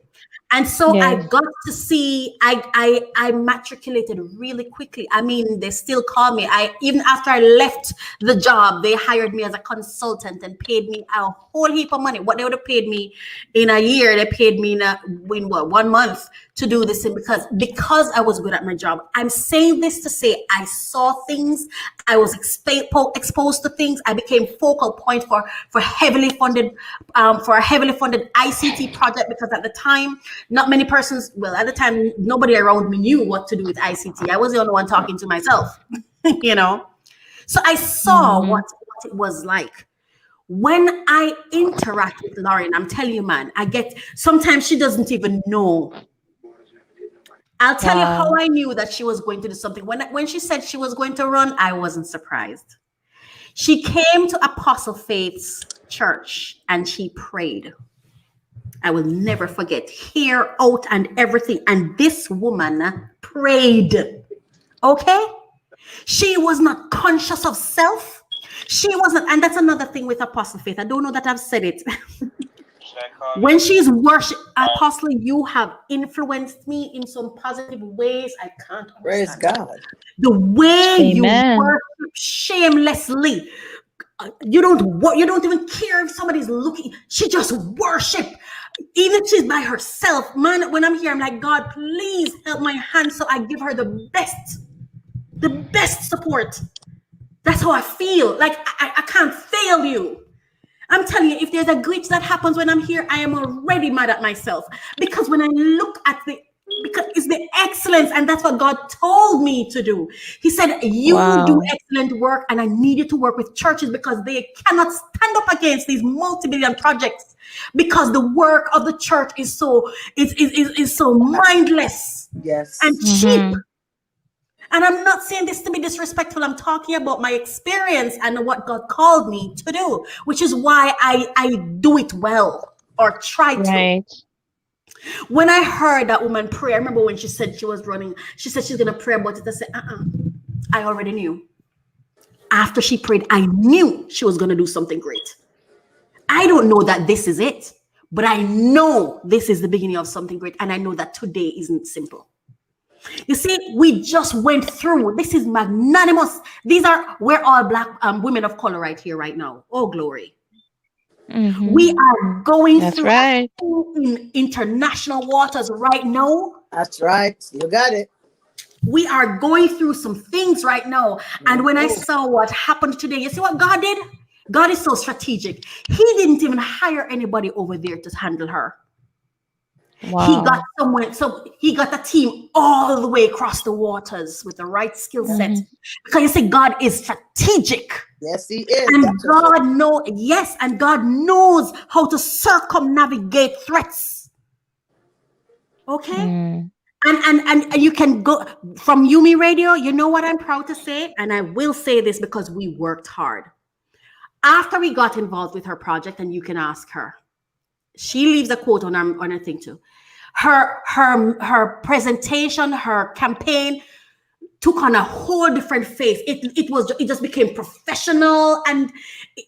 And so I got to see, I matriculated really quickly. I mean, they still call me. Even after I left the job, they hired me as a consultant and paid me a whole heap of money. What they would have paid me in a year, they paid me in 1 month to do this thing, because I was good at my job. I'm saying this to say I saw things. I was exposed to things. I became focal point for a heavily funded ICT project, because at the time, not many persons, at the time, nobody around me knew what to do with ICT. I was the only one talking to myself, you know? So I saw what it was like. When I interact with Lauren, I'm telling you, man, sometimes she doesn't even know. I'll tell you how I knew that she was going to do something. When she said she was going to run, I wasn't surprised. She came to Apostle Faith's church and she prayed. I will never forget, hair out and everything. And this woman prayed. Okay? She was not conscious of self. She wasn't, and that's another thing with Apostle Faith. I don't know that I've said it. When she's worship, Apostle, you have influenced me in some positive ways. I can't understand. Praise God. The way you worship shamelessly. You don't even care if somebody's looking. She just worship. Even if she's by herself. Man, when I'm here, I'm like, God, please help my hand, so I give her the best support. That's how I feel. Like I can't fail you. I'm telling you, if there's a glitch that happens when I'm here, I am already mad at myself. Because when I look at because it's the excellence, and that's what God told me to do. He said, you do excellent work, and I need you to work with churches, because they cannot stand up against these multi-billion projects, because the work of the church is so mindless and cheap. And I'm not saying this to be disrespectful. I'm talking about my experience and what God called me to do, which is why I do it well, or try to. When I heard that woman pray, I remember when she said she was running, she said she's going to pray about it. I said, I already knew. After she prayed, I knew she was going to do something great. I don't know that this is it, but I know this is the beginning of something great. And I know that today isn't simple. You see, we just went through. This is magnanimous. We're all Black women of color right here, right now. Oh, glory. We are going through in international waters right now. That's right. You got it. We are going through some things right now. And when I saw what happened today, you see what God did? God is so strategic. He didn't even hire anybody over there to handle her. Wow. He got someone, so he got a team all the way across the waters with the right skill set. Because you see, God is strategic. Yes, he is. And God knows how to circumnavigate threats. Okay. And you can go from UMERADIO. You know what I'm proud to say, and I will say this because we worked hard. After we got involved with her project, and you can ask her, she leaves a quote on her thing too. Her presentation, her campaign took on a whole different face. It just became professional, and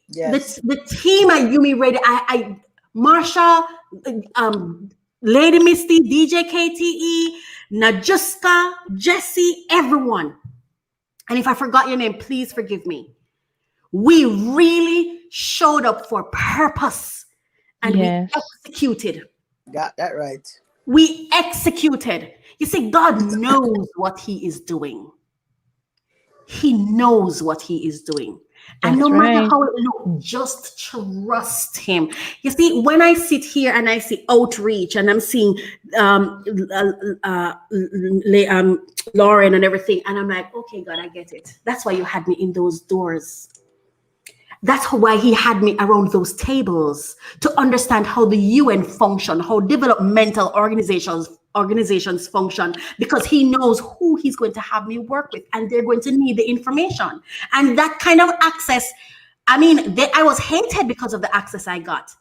the team at UMERADIO, I Marsha, Lady Misty, DJ KTE, Najuska, Jesse, everyone. And if I forgot your name, please forgive me. We really showed up for purpose, and we executed. Got that right. We executed. You see, God knows what he is doing. He knows what he is doing. And no matter how it looks, just trust him. You see, when I sit here and I see outreach and I'm seeing Lauren and everything, and I'm like, okay, God, I get it. That's why you had me in those doors. That's why he had me around those tables, to understand how the UN function, how developmental organizations function, because he knows who he's going to have me work with, and they're going to need the information. And that kind of access, I mean, I was hated because of the access I got.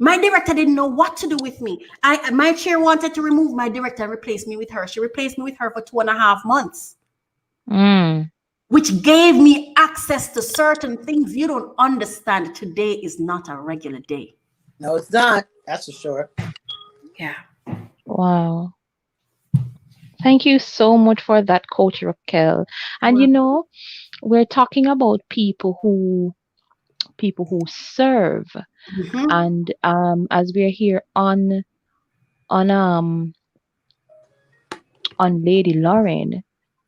My director didn't know what to do with me. My chair wanted to remove my director and replace me with her. She replaced me with her for 2.5 months. Which gave me access to certain things you don't understand. Today is not a regular day. No, it's not. That's for sure. Yeah. Wow. Thank you so much for that, Coach Raquel. And you know, we're talking about people who serve. And as we're here on Lady Lauren,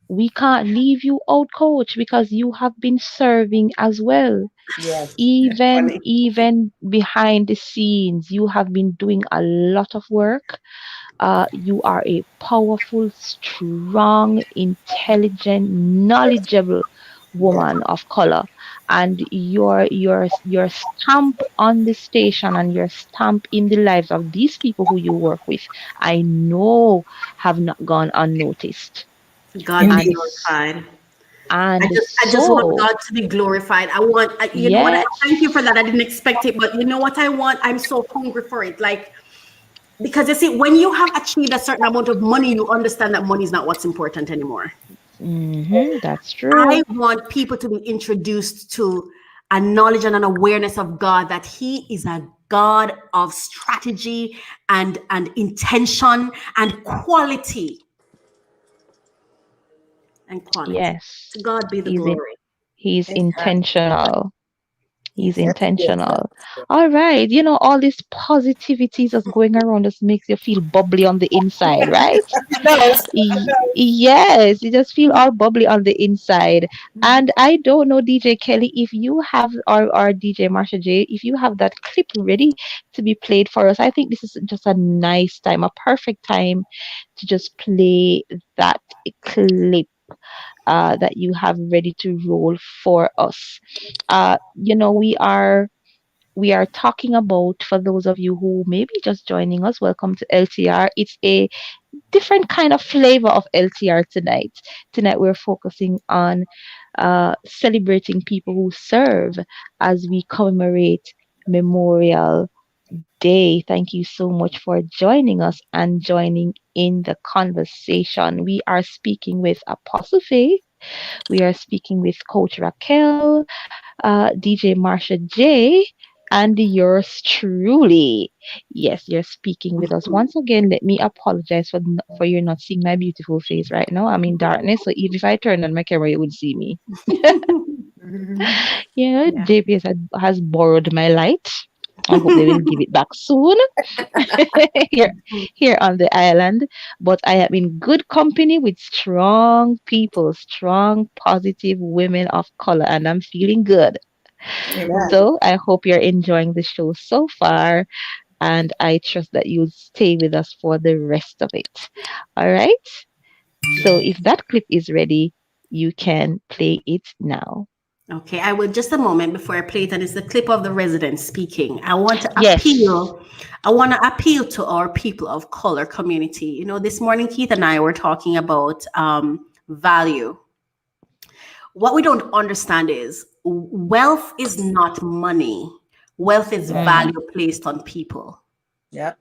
we can't leave you out, Coach, because you have been serving as well. Yes. Even behind the scenes, you have been doing a lot of work. You are a powerful, strong, intelligent, knowledgeable woman of color, and your stamp on the station and your stamp in the lives of these people who you work with, I know, have not gone unnoticed. God be glorified. And I just want God to be glorified. You know what? Thank you for that. I didn't expect it, but you know what I want? I'm so hungry for it. Like, because you see, when you have achieved a certain amount of money, you understand that money is not what's important anymore. That's true. I want people to be introduced to a knowledge and an awareness of God, that he is a God of strategy and intention and quality. Yes. To God be the glory. He's intentional. He's intentional. All right. You know, all this positivity that's going around us makes you feel bubbly on the inside, right? Yes, you just feel all bubbly on the inside. And I don't know, DJ Kelly, if you have, or DJ Marsha J, if you have that clip ready to be played for us. I think this is just a nice time, a perfect time to just play that clip that you have ready to roll for us. You know, we are talking about, for those of you who may be just joining us, welcome to LTR. It's a different kind of flavor of LTR tonight. Tonight we're focusing on celebrating people who serve as we commemorate Memorial Day. Thank you so much for joining us and joining in the conversation. We are speaking with Apostle Faith. We are speaking with Coach Raquel, DJ Marsha J, and yours truly. Yes, you're speaking with us. Once again, let me apologize for you not seeing my beautiful face right now. I'm in darkness, so even if I turn on my camera, you would see me. Yeah, JPS has borrowed my light. I hope they will give it back soon here on the island. But I am in good company with strong people, strong, positive women of color, and I'm feeling good. Amen. So I hope you're enjoying the show so far, and I trust that you'll stay with us for the rest of it. All right? So if that clip is ready, you can play it now. Okay, I will just a moment before I play it, and it's the clip of the resident speaking. I want to appeal. I want to appeal to our people of color community. You know, this morning Keith and I were talking about value. What we don't understand is wealth is not money. Wealth is value placed on people. Yeah.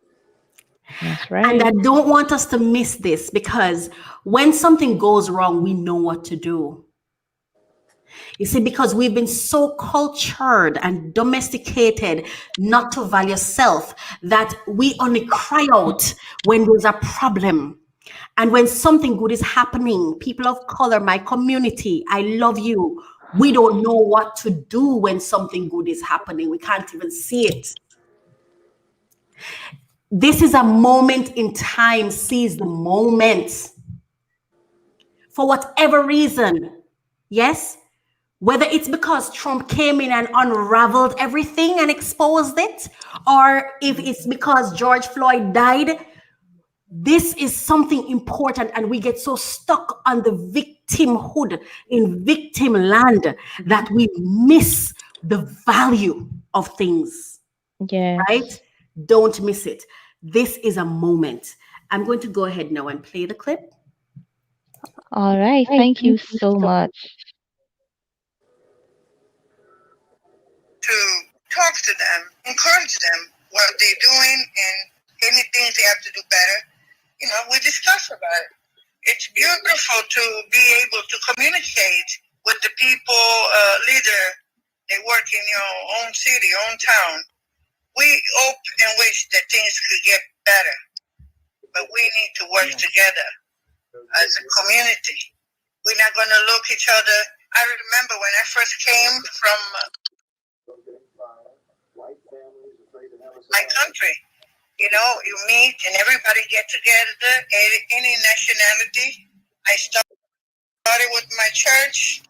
That's right. And I don't want us to miss this, because when something goes wrong, we know what to do. You see, because we've been so cultured and domesticated not to value self that we only cry out when there's a problem. And when something good is happening, people of color, my community, I love you. We don't know what to do when something good is happening. We can't even see it. This is a moment in time. Seize the moment. For whatever reason, yes? Whether it's because Trump came in and unraveled everything and exposed it, or if it's because George Floyd died, this is something important, and we get so stuck on the victimhood in victim land that we miss the value of things. Yeah. Right? Don't miss it. This is a moment. I'm going to go ahead now and play the clip. All right. Thank you so much. To talk to them, encourage them what they're doing, and anything they have to do better. You know, we discuss about it. It's beautiful to be able to communicate with the people, leader. They work in your own city, own town. We hope and wish that things could get better, but we need to work together as a community. We're not going to look each other. I remember when I first came from my country. You know, you meet and everybody get together, any nationality. I started with my church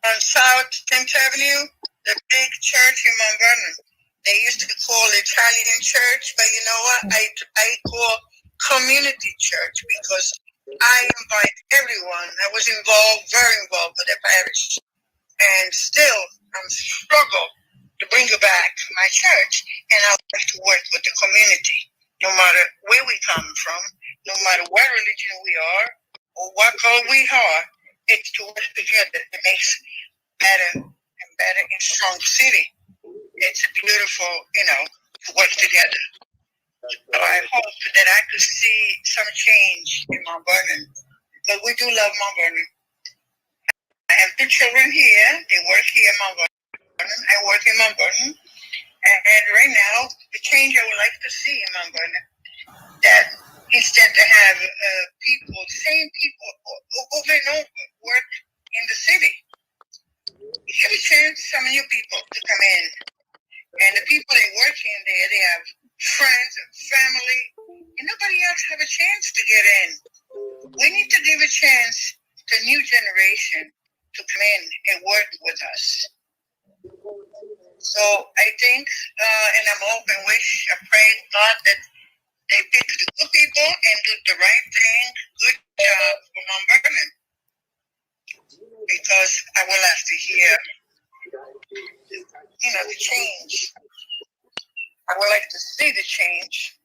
on South 10th Avenue, the big church in Mount Vernon. They used to call it Italian church, but you know what? I call community church because I invite everyone. I was very involved with the parish. And still, I'm struggling to bring back my church, and I like to work with the community. No matter where we come from, no matter what religion we are, or what color we are, it's to work together. It makes better and better and strong city. It's beautiful, you know, to work together. So I hope that I could see some change in Mount Vernon, because we do love Mount Vernon. I have 2 children here. They work here in Mount Vernon. I work in Mount Vernon. And right now, the change I would like to see in Mount Vernon, that instead to have people, same people over and over, work in the city, give a chance some new people to come in. And the people that work in there, they have friends and family, and nobody else have a chance to get in. We need to give a chance to new generation to come in and work with us. So I think, and I'm hoping, I pray God that they pick the good people and do the right thing, good job for Mount Vernon. Because I will have to hear, you know, the change. I would like to see the change.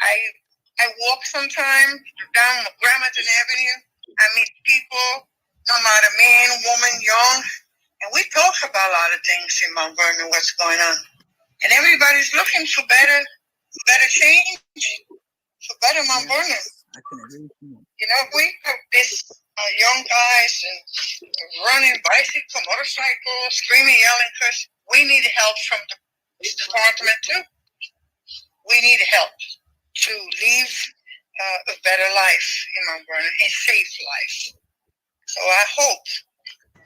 I walk sometimes down Gramerton Avenue. I meet people, no matter man, woman, young, and we talk about a lot of things in Mount Vernon, what's going on. And everybody's looking for better change, for better Mount Vernon. You know, we have this young guys and running bicycle, motorcycle, screaming, yelling, because we need help from the police department too. We need help to live a better life in Mount Vernon, a safe life. So I hope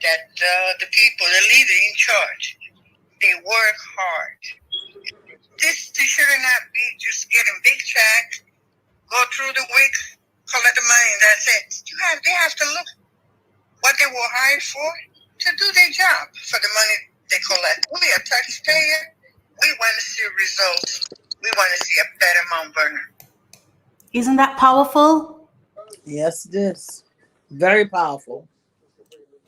that the people, the leader in charge, they work hard. This should not be just getting big checks, go through the week, collect the money, and that's it. They have to look what they were hired for to do their job for the money they collect. We are taxpayers. We want to see results. We want to see a better Mount Vernon. Isn't that powerful? Yes, it is. Very powerful.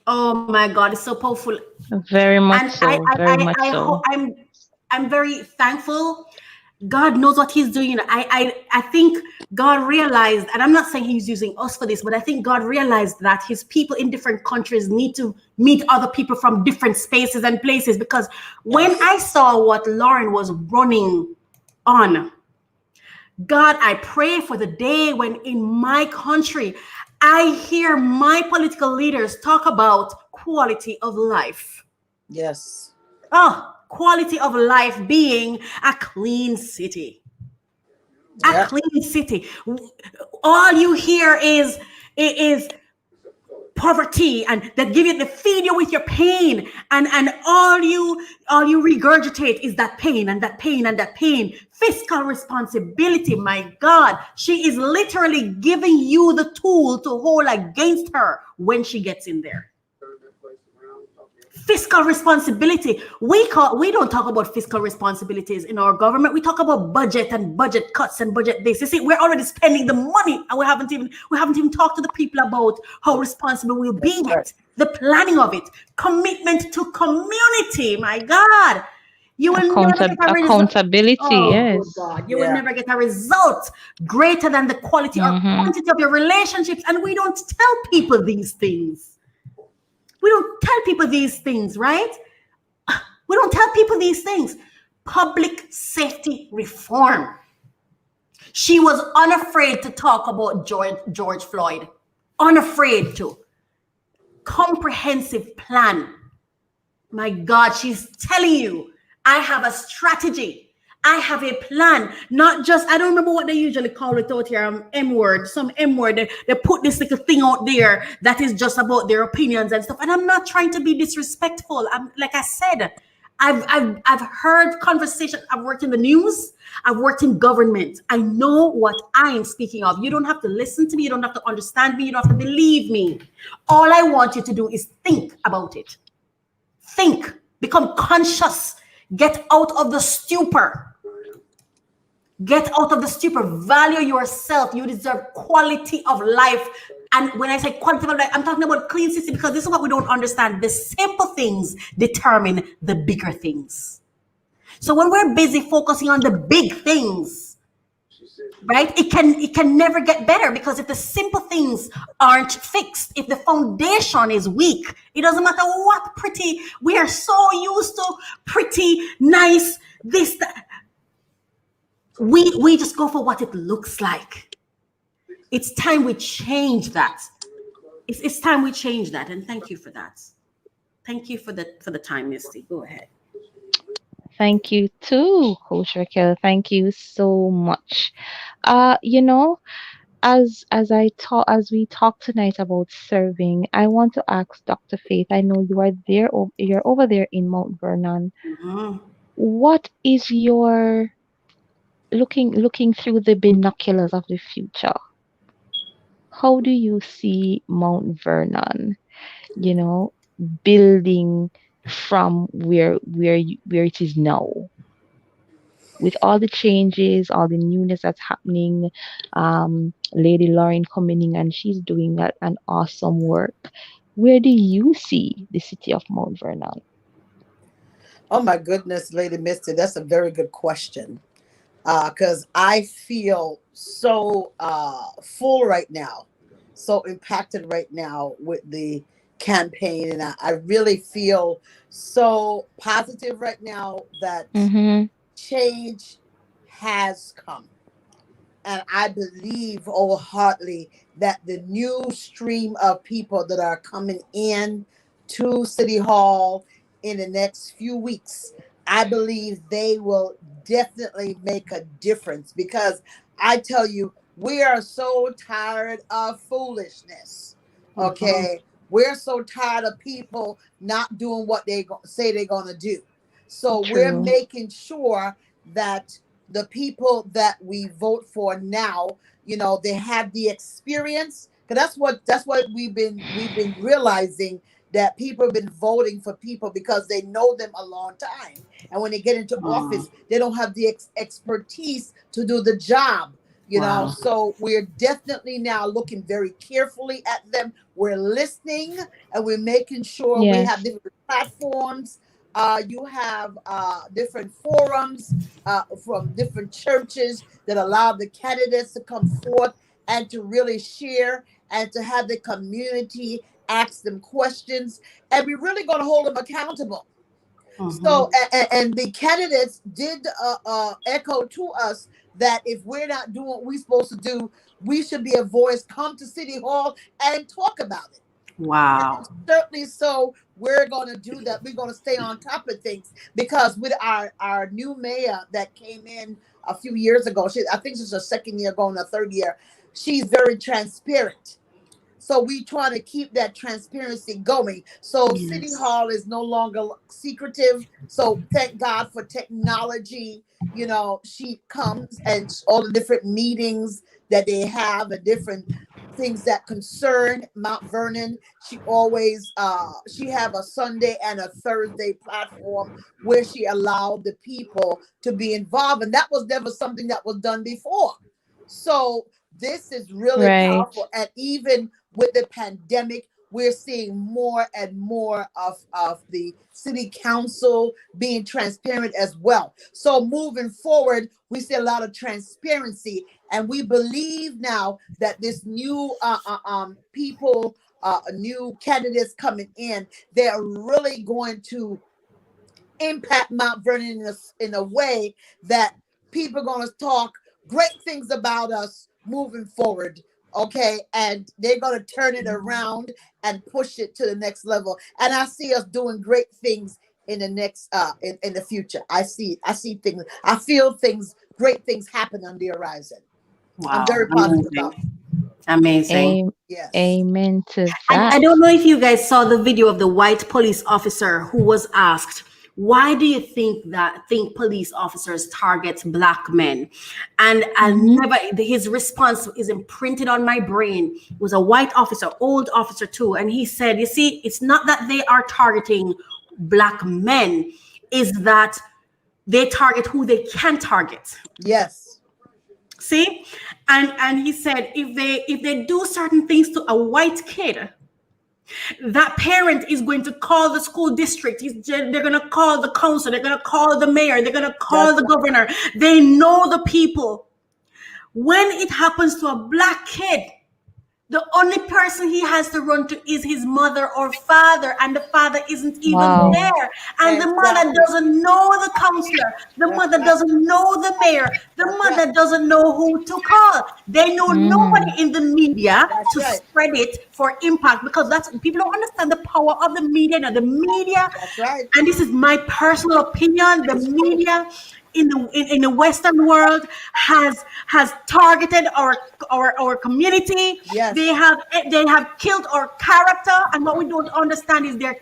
Oh my God, it's so powerful. Very much And so. Very much so. I'm very thankful. God knows what he's doing. I think God realized, and I'm not saying he's using us for this, but I think God realized that his people in different countries need to meet other people from different spaces and places. Because when I saw what Lauren was running on, God, I pray for the day when in my country, I hear my political leaders talk about quality of life. Yes. Oh, quality of life being a clean city. A clean city. All you hear is poverty, and that give you, they feed you with your pain, and all you regurgitate is that pain and that pain and that pain. Fiscal responsibility, my God, she is literally giving you the tool to hold against her when she gets in there. Fiscal responsibility. We don't talk about fiscal responsibilities in our government. We talk about budget and budget cuts and budget this. You see, we're already spending the money, and we haven't even talked to the people about how responsible we'll be with the planning of it. Commitment to community. My God, you will never get a accountability. Oh, yes. God, you will never get a result greater than the quality or quantity of your relationships, and we don't tell people these things. We don't tell people these things, right? We don't tell people these things. Public safety reform. She was unafraid to talk about George Floyd. Unafraid to. Comprehensive plan. My God, she's telling you, I have a strategy. I have a plan, not just, I don't remember what they usually call it out here, M-word, some M-word. They put this little thing out there that is just about their opinions and stuff. And I'm not trying to be disrespectful. Like I said, I've heard conversation. I've worked in the news. I've worked in government. I know what I am speaking of. You don't have to listen to me. You don't have to understand me. You don't have to believe me. All I want you to do is think about it. Think, become conscious, get out of the stupor. Get out of the stupor. Value yourself. You deserve quality of life. And when I say quality of life, I'm talking about clean city, because this is what we don't understand. The simple things determine the bigger things. So when we're busy focusing on the big things, right, it can never get better, because if the simple things aren't fixed, if the foundation is weak, it doesn't matter what pretty, we are so used to pretty, nice, this, that. We just go for what it looks like. It's time we change that. It's time we change that. And thank you for that. Thank you for the time, Misty. Go ahead. Thank you too, Coach Raquel. Thank you so much. As we talk tonight about serving, I want to ask Dr. Faith. I know you are there. You're over there in Mount Vernon. Mm-hmm. What is your looking through the binoculars of the future? How do you see Mount Vernon, building from where it is now, with all the changes, all the newness that's happening? Lady Lauren coming in, and she's doing an awesome work. Where do you see the city of Mount Vernon? Oh my goodness, Lady Misty, that's a very good question. Because I feel so full right now, so impacted right now with the campaign. And I really feel so positive right now that change has come. And I believe wholeheartedly that the new stream of people that are coming in to City Hall in the next few weeks, I believe they will definitely make a difference, because I tell you, we are so tired of foolishness. Okay. We're so tired of people not doing what they say they're going to do. So we're making sure that the people that we vote for now, they have the experience. Because that's what we've been realizing, that people have been voting for people because they know them a long time. And when they get into office, they don't have the expertise to do the job, So we're definitely now looking very carefully at them. We're listening, and we're making sure we have different platforms. You have different forums from different churches that allow the candidates to come forth and to really share and to have the community ask them questions. And we're really going to hold them accountable. So, and the candidates did echo to us that if we're not doing what we're supposed to do, we should be a voice, come to City Hall and talk about it. Wow. And certainly so, we're going to do that. We're going to stay on top of things because with our new mayor that came in a few years ago, I think she's her second year going to third year, she's very transparent. So we try to keep that transparency going. So City Hall is no longer secretive. So thank God for technology. You know, she comes and all the different meetings that they have, the different things that concern Mount Vernon. She always, she have a Sunday and a Thursday platform where she allowed the people to be involved. And that was never something that was done before. So this is really powerful. And even with the pandemic, we're seeing more and more of the city council being transparent as well. So moving forward, we see a lot of transparency, and we believe now that this new people, new candidates coming in, they're really going to impact Mount Vernon in a way that people are going to talk great things about us moving forward. Okay, and they're going to turn it around and push it to the next level. And I see us doing great things in the next in the future. I see things, I feel things, great things happen on the horizon. Wow. I'm very positive about it. Amazing. Yes. Amen to that. I don't know if you guys saw the video of the white police officer who was asked, why do you think police officers target Black men? And his response is imprinted on my brain. It was a white officer, old officer too. And he said, you see, it's not that they are targeting Black men, is that they target who they can target. Yes. See? And he said, if they do certain things to a white kid, that parent is going to call the school district. They're going to call the council. They're going to call the mayor. They're going to call the governor. They know the people. When it happens to a Black kid, the only person he has to run to is his mother or father, and the father isn't even there. And the mother doesn't know the counselor. The mother doesn't know the mayor. The mother doesn't know who to call. They know nobody in the media to spread it for impact, because people don't understand the power of the media. Now, the media, and this is my personal opinion, the media in the Western world has targeted our community. Yes. They have killed our character, and what we don't understand is they're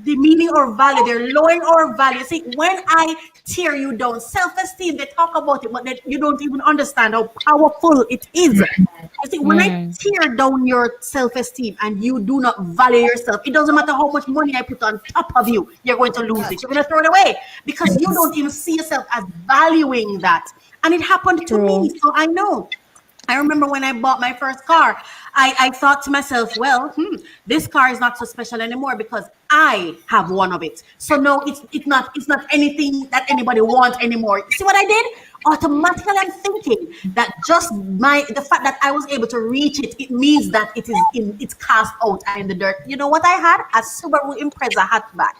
demeaning our value. They're lowering our value. See, when I tear you down, self-esteem, they talk about it, but you don't even understand how powerful it is. You see, when I tear down your self-esteem and you do not value yourself, it doesn't matter how much money I put on top of you, you're going to lose it. You're going to throw it away because you don't even see yourself as valuing that. And it happened to me, so I know. I remember when I bought my first car, I thought to myself, well, this car is not so special anymore because I have one of it. So no, it's not anything that anybody wants anymore. See what I did? Automatically I'm thinking that just the fact that I was able to reach it, it means that it's cast out and in the dirt. You know what I had? A Subaru Impreza hatchback.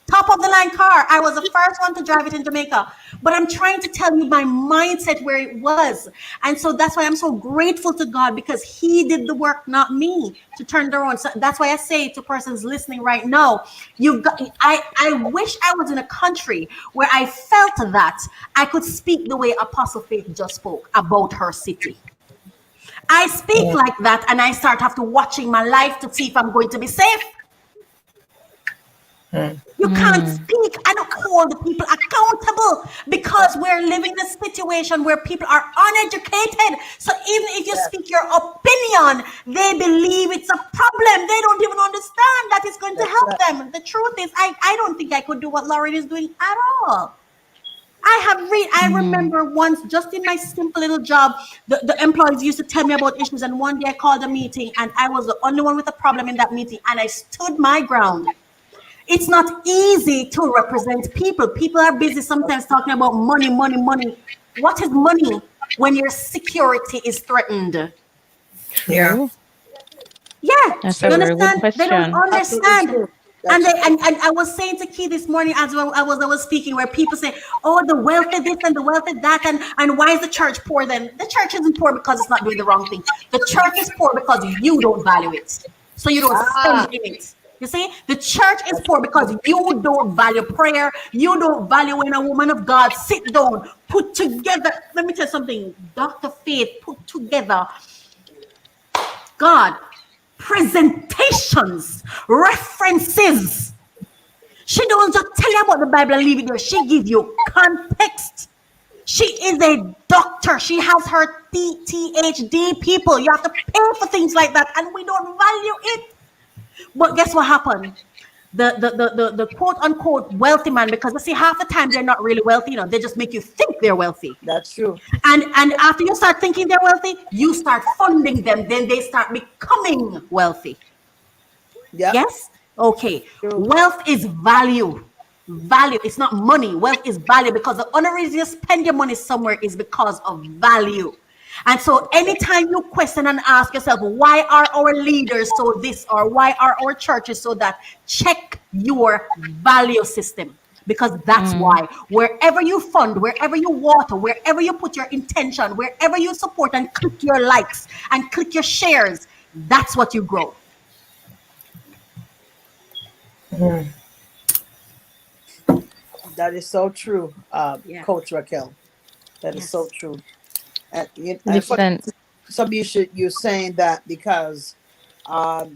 Top of the line car. I was the first one to drive it in Jamaica. But I'm trying to tell you my mindset where it was. And so that's why I'm so grateful to God, because he did the work, not me, to turn it around. So that's why I say to persons listening right now, I wish I was in a country where I felt that I could speak the way Apostle Faith just spoke about her city. I speak like that, and I start after watching my life to see if I'm going to be safe. You can't speak and hold the people accountable, because we're living in a situation where people are uneducated. So even if you speak your opinion, they believe it's a problem. They don't even understand that it's going to help them. The truth is, I don't think I could do what Lauren is doing at all. I remember once, just in my simple little job, the employees used to tell me about issues, and one day I called a meeting and I was the only one with a problem in that meeting, and I stood my ground. It's not easy to represent people. People are busy sometimes talking about money, money, money. What is money when your security is threatened? Yeah. Yeah, That's you a very good understand? They don't question. understand. And I was saying to Key this morning as well, I was speaking, where people say, oh, the wealth is this and the wealth is that, and why is the church poor then? The church isn't poor because it's not doing the wrong thing. The church is poor because you don't value it. So you don't spend in it. You see, the church is poor because you don't value prayer. You don't value when a woman of God sit down, put together. Let me tell you something. Dr. Faith put together God, presentations, references. She don't just tell you about the Bible and leave it there. She gives you context. She is a doctor. She has her PhD people. You have to pay for things like that, and we don't value it. But guess what happened? The quote unquote wealthy man, because you see, half the time they're not really wealthy, they just make you think they're wealthy. That's true. And after you start thinking they're wealthy, you start funding them, then they start becoming wealthy. Yeah. Yes? Okay. Wealth is value. Value. It's not money. Wealth is value, because the only reason you spend your money somewhere is because of value. And so anytime you question and ask yourself, why are our leaders so this, or why are our churches so that, check your value system, because that's why. Wherever you fund, wherever you water, wherever you put your intention, wherever you support and click your likes and click your shares, that's what you grow. That is so true, Coach Raquel. That is so true. And some of you're saying that because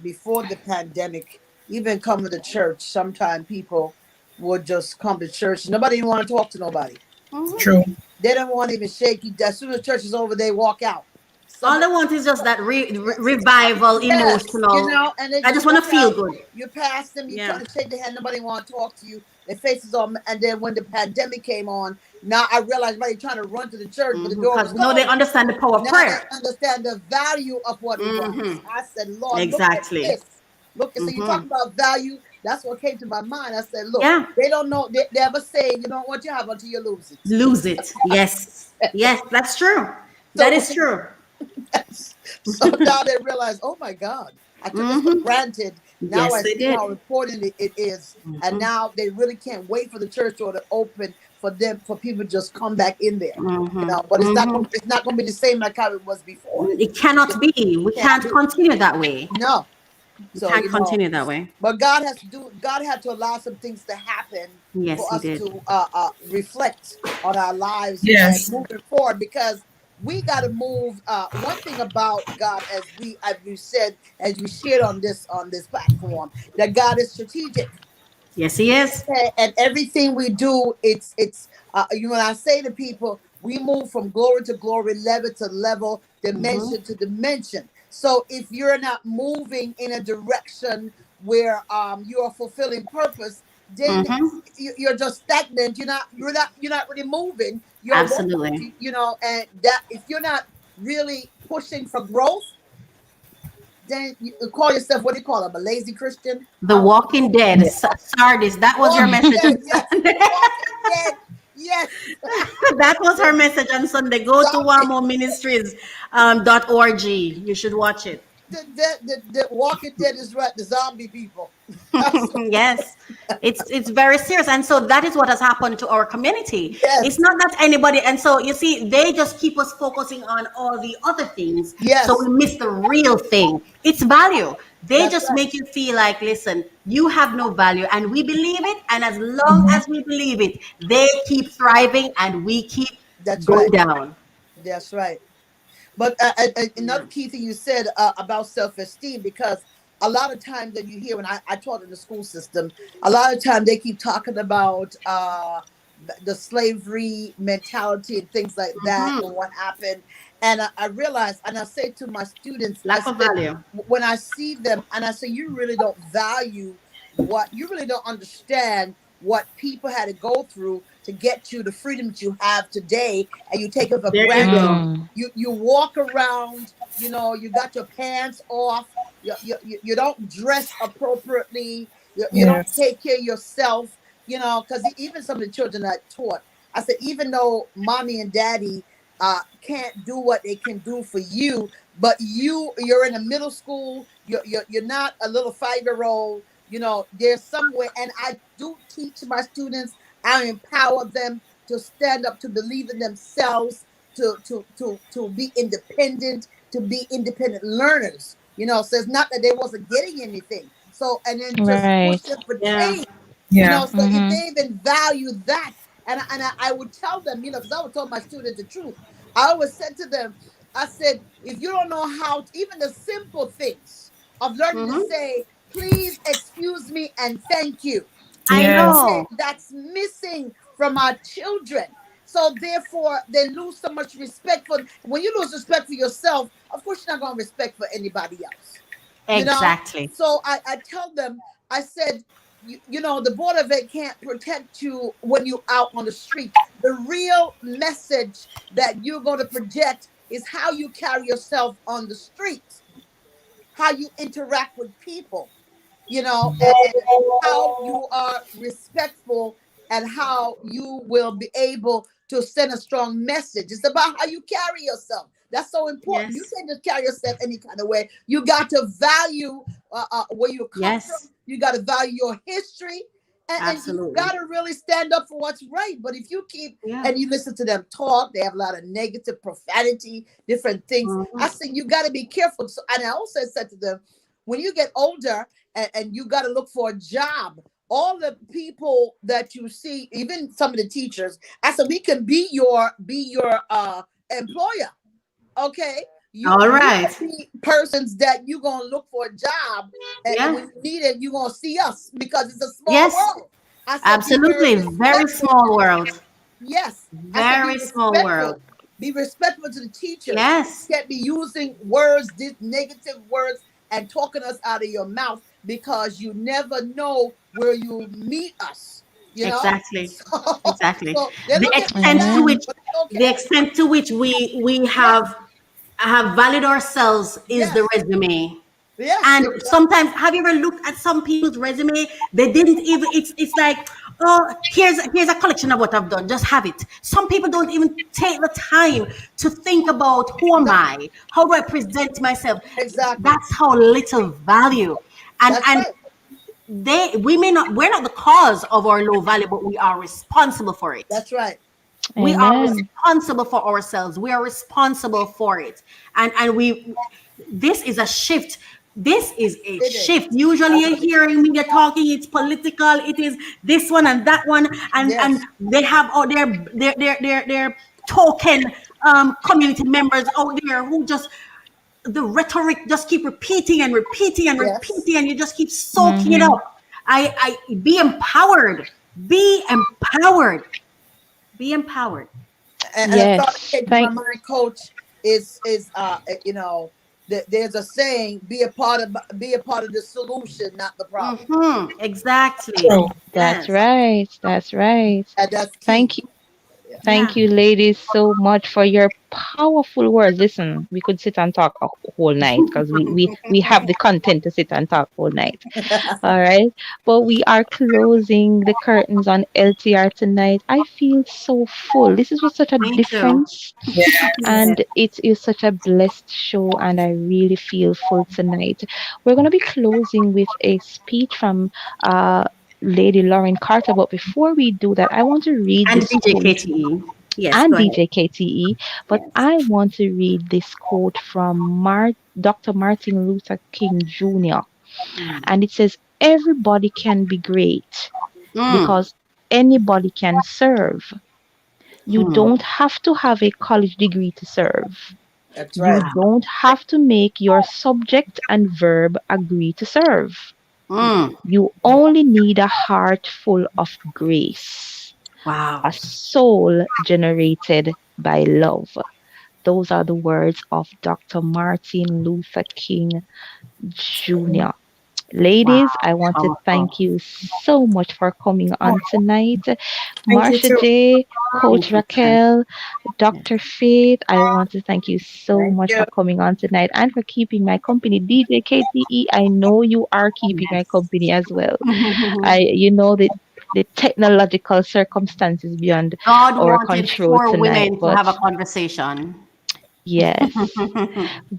before the pandemic, even coming to church, sometimes people would just come to church. Nobody even want to talk to nobody. True. They don't want to even shake you. As soon as church is over, they walk out. All they want is just that revival, emotional. And I just want to feel good. You pass them, you try to shake their hand, nobody want to talk to you. Their faces on, and then when the pandemic came on, now I realize why you're trying to run to the church, but the door was closed. They understand the power of prayer. They understand the value of what it was. I said, Lord, exactly. Look at this. Look, so you're talking about value. That's what came to my mind. I said, look, they don't know. They never say you don't want you have until you lose it. Lose it. Yes. Yes, that's true. That is true. So now they realize, oh my God, I took this for granted. Now I see how important it is. And now they really can't wait for the church door to open for people to just come back in there. But it's not going to be the same like how it was before. It cannot be. We can't continue that way. No. So, can't continue that way. But God had to allow some things to happen for us to reflect on our lives and moving forward, because we got to move. One thing about God, as we shared on this platform, that God is strategic. Yes, He is. And everything we do, it's when I say to people, we move from glory to glory, level to level, dimension to dimension. So if you're not moving in a direction where you are fulfilling purpose, then you're just stagnant. You're not really moving. You're absolutely. And that if you're not really pushing for growth, then you call yourself, what do you call them, a lazy Christian? The Walking Dead. Sardis. That was your message. Yes. That was her message on Sunday. Go to wamoministries.org. You should watch it. The Walking Dead is right. The zombie people. Yes, it's very serious, and so that is what has happened to our community. It's not that anybody, and so you see, they just keep us focusing on all the other things. So we miss the real thing. It's value. They just make you feel like, listen, you have no value, and we believe it. And as long as we believe it, they keep thriving, and we keep going down. That's right. But another key thing you said about self-esteem, because a lot of times that you hear when I taught in the school system, a lot of times they keep talking about the slavery mentality and things like that and what happened. And I realized, and I say to my students, lack of value. When I see them, and I say, you really don't value you really don't understand what people had to go through to get you the freedom that you have today, and you take it for granted. You walk around, you got your pants off, you don't dress appropriately, You don't take care of yourself, because even some of the children I taught, I said, even though mommy and daddy can't do what they can do for you, but you're in a middle school, you're not a little 5-year-old, there's somewhere, and I do teach my students, I empower them to stand up, to believe in themselves, to be independent, to be independent learners. So it's not that they wasn't getting anything. So, and then just push them for change. So if they even value that, and I would tell them, because I would tell my students the truth. I always said to them, I said, if you don't know how, even the simple things of learning to say, please excuse me and thank you. I know. That's missing from our children. So therefore, they lose so much respect for. When you lose respect for yourself, of course you're not going to respect for anybody else. Exactly. So I tell them, I said, the Board of Ed can't protect you when you're out on the street. The real message that you're going to project is how you carry yourself on the streets, how you interact with people, and how you are respectful, and how you will be able to send a strong message. It's about how you carry yourself. That's so important. You can't just carry yourself any kind of way. You got to value where you come from. You got to value your history. And you got to really stand up for what's right. But if you keep, and you listen to them talk, they have a lot of negative profanity, different things. I say you got to be careful. So, and I also said to them, when you get older and you got to look for a job, all the people that you see, even some of the teachers, I said, we can be your employer. Okay. All right. You be persons that you're going to look for a job, and when you need it, you're going to see us, because it's a small world. I said, absolutely. Very small world. Yes. Very small world. Be respectful to the teachers. Yes. You can't be using words, negative words, and talking us out of your mouth, because you never know where you meet us. Exactly. Exactly. So the extent to which we have valued ourselves is the resume. Yes. And sometimes, have you ever looked at some people's resume? They didn't even. It's like, oh, here's a collection of what I've done. Just have it. Some people don't even take the time to think about who am I? How do I present myself? Exactly. That's how little value. And we're not the cause of our low value, but we are responsible for it. That's right. We are responsible for ourselves. We are responsible for it. And this is a shift. This is a shift. Usually you're hearing media talking, it's political, it is this one and that one, and they have all their token community members out there who just, the rhetoric just keep repeating and repeating and repeating, and you just keep soaking it up. I be empowered. Be empowered. Be empowered. And a thought my mind, coach, is there's a saying: be a part of the solution, not the problem. Exactly. That's right. That's right. And that's key. Thank you. Thank you, ladies, so much for your powerful words. Listen, we could sit and talk a whole night, because we have the content to sit and talk all night. All right. But we are closing the curtains on LTR tonight. I feel so full. This was such a difference. And it is such a blessed show, and I really feel full tonight. We're going to be closing with a speech from Lady Lauren Carter. But before we do that, I want to read this DJ quote. KTE. Yes, and DJ KTE. But I want to read this quote from Dr. Martin Luther King Jr. And it says, everybody can be great because anybody can serve. You don't have to have a college degree to serve. That's right. You don't have to make your subject and verb agree to serve. You only need a heart full of grace. Wow. A soul generated by love. Those are the words of Dr. Martin Luther King Jr. Ladies, Wow, I want to thank powerful. you so much for coming on tonight. Thank you Marsha too. J, Coach Thank you, sir. Raquel, Yes. Dr. Faith, I want to thank you so Thank much you. for coming on tonight and for keeping my company. DJ KTE, I know you are keeping my Yes. company as well. You know the technological circumstances beyond God our wanted control four tonight, women to have a but conversation. yes,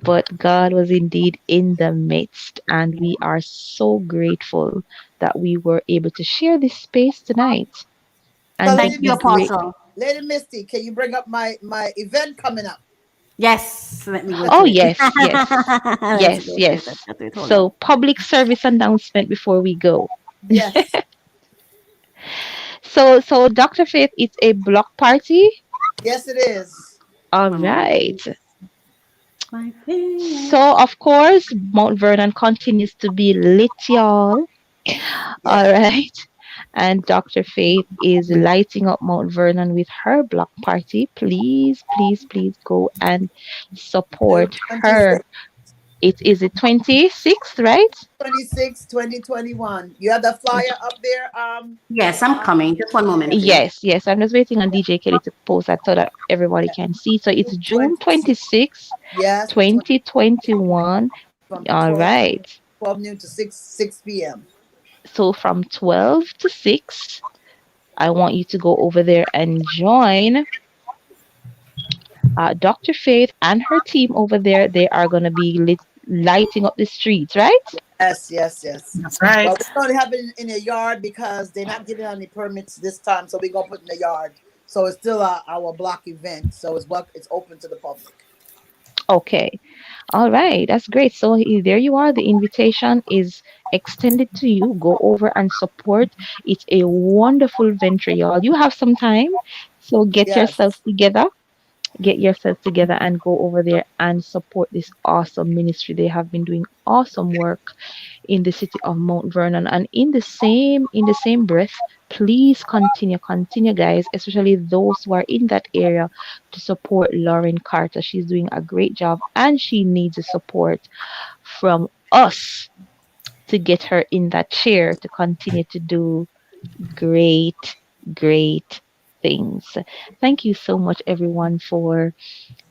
but God was indeed in the midst, and we are so grateful that we were able to share this space tonight. So, And Thank Lady we you, Misty, great. Apostle. Lady Misty, can you bring up my event coming up? Yes, let me go Oh to it. yes, yes, Let's yes, go to it. yes. Let's go to it. Hold on. So public service announcement before we go. Yes, So Dr. Faith, it's a block party. yes, it is. All One moment, right. please. My favorite. So of course, Mount Vernon continues to be lit, y'all. All Yes. right. And Dr. Faith is lighting up Mount Vernon with her block party. Please, please, please go and June support 26, her. It is the 26th, right? 2021. You have the flyer up there. Yes, I'm coming. Just one moment, please. Yes, yes. I'm just waiting on DJ Kelly to post that so that everybody can see. So it's June June 26. 26th, Yes, the 2021. from All 12 right. 12 noon to 6 p.m. So from 12 to 6, I want you to go over there and join Dr. Faith and her team over there. They are going to be lighting up the streets, right? Yes, yes, yes. That's right. But we're going to have it in a yard because they're not giving out any permits this time. So we're going to put it in the yard. So it's still our block event. So it's open to the public. Okay. All right. That's great. So there you are. The invitation is extended to you. Go over and support. It's a wonderful venture, y'all. You have some time. So Yes. get yourself together and go over there and support this awesome ministry. They have been doing awesome work in the city of Mount Vernon. And in the same breath, please continue, guys, especially those who are in that area, to support Lauren Carter. She's doing a great job and she needs the support from us to get her in that chair to continue to do great, great things. Thank you so much, everyone, for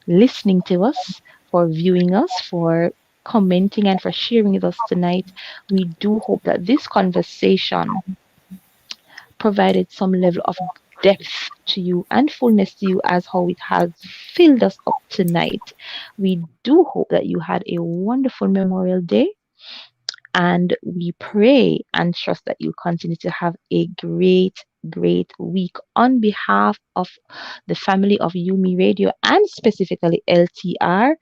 listening to us, for viewing us, for commenting, and for sharing with us tonight. We do hope that this conversation provided some level of depth to you and fullness to you as how it has filled us up tonight. We do hope that you had a wonderful Memorial Day, and we pray and trust that you continue to have a great, great week. On behalf of the family of Yumi Radio and specifically LTR,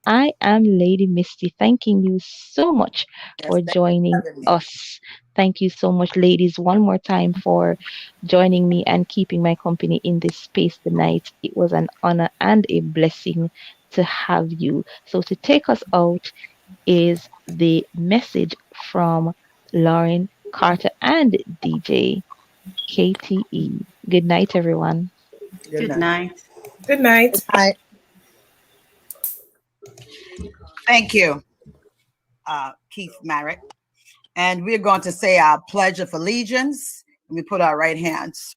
I am Lady Misty, thanking you so much Yes. for Thank you joining for having me. us. Thank you so much, ladies, one more time for joining me and keeping my company in this space tonight. It was an honor and a blessing to have you. So, to take us out is the message from Lauren Carter and DJ KTE. Good night, everyone. Good Good night. night. Good night. Good night. Thank you, Keith Merritt. And we're going to say our Pledge of Allegiance. We put our right hands.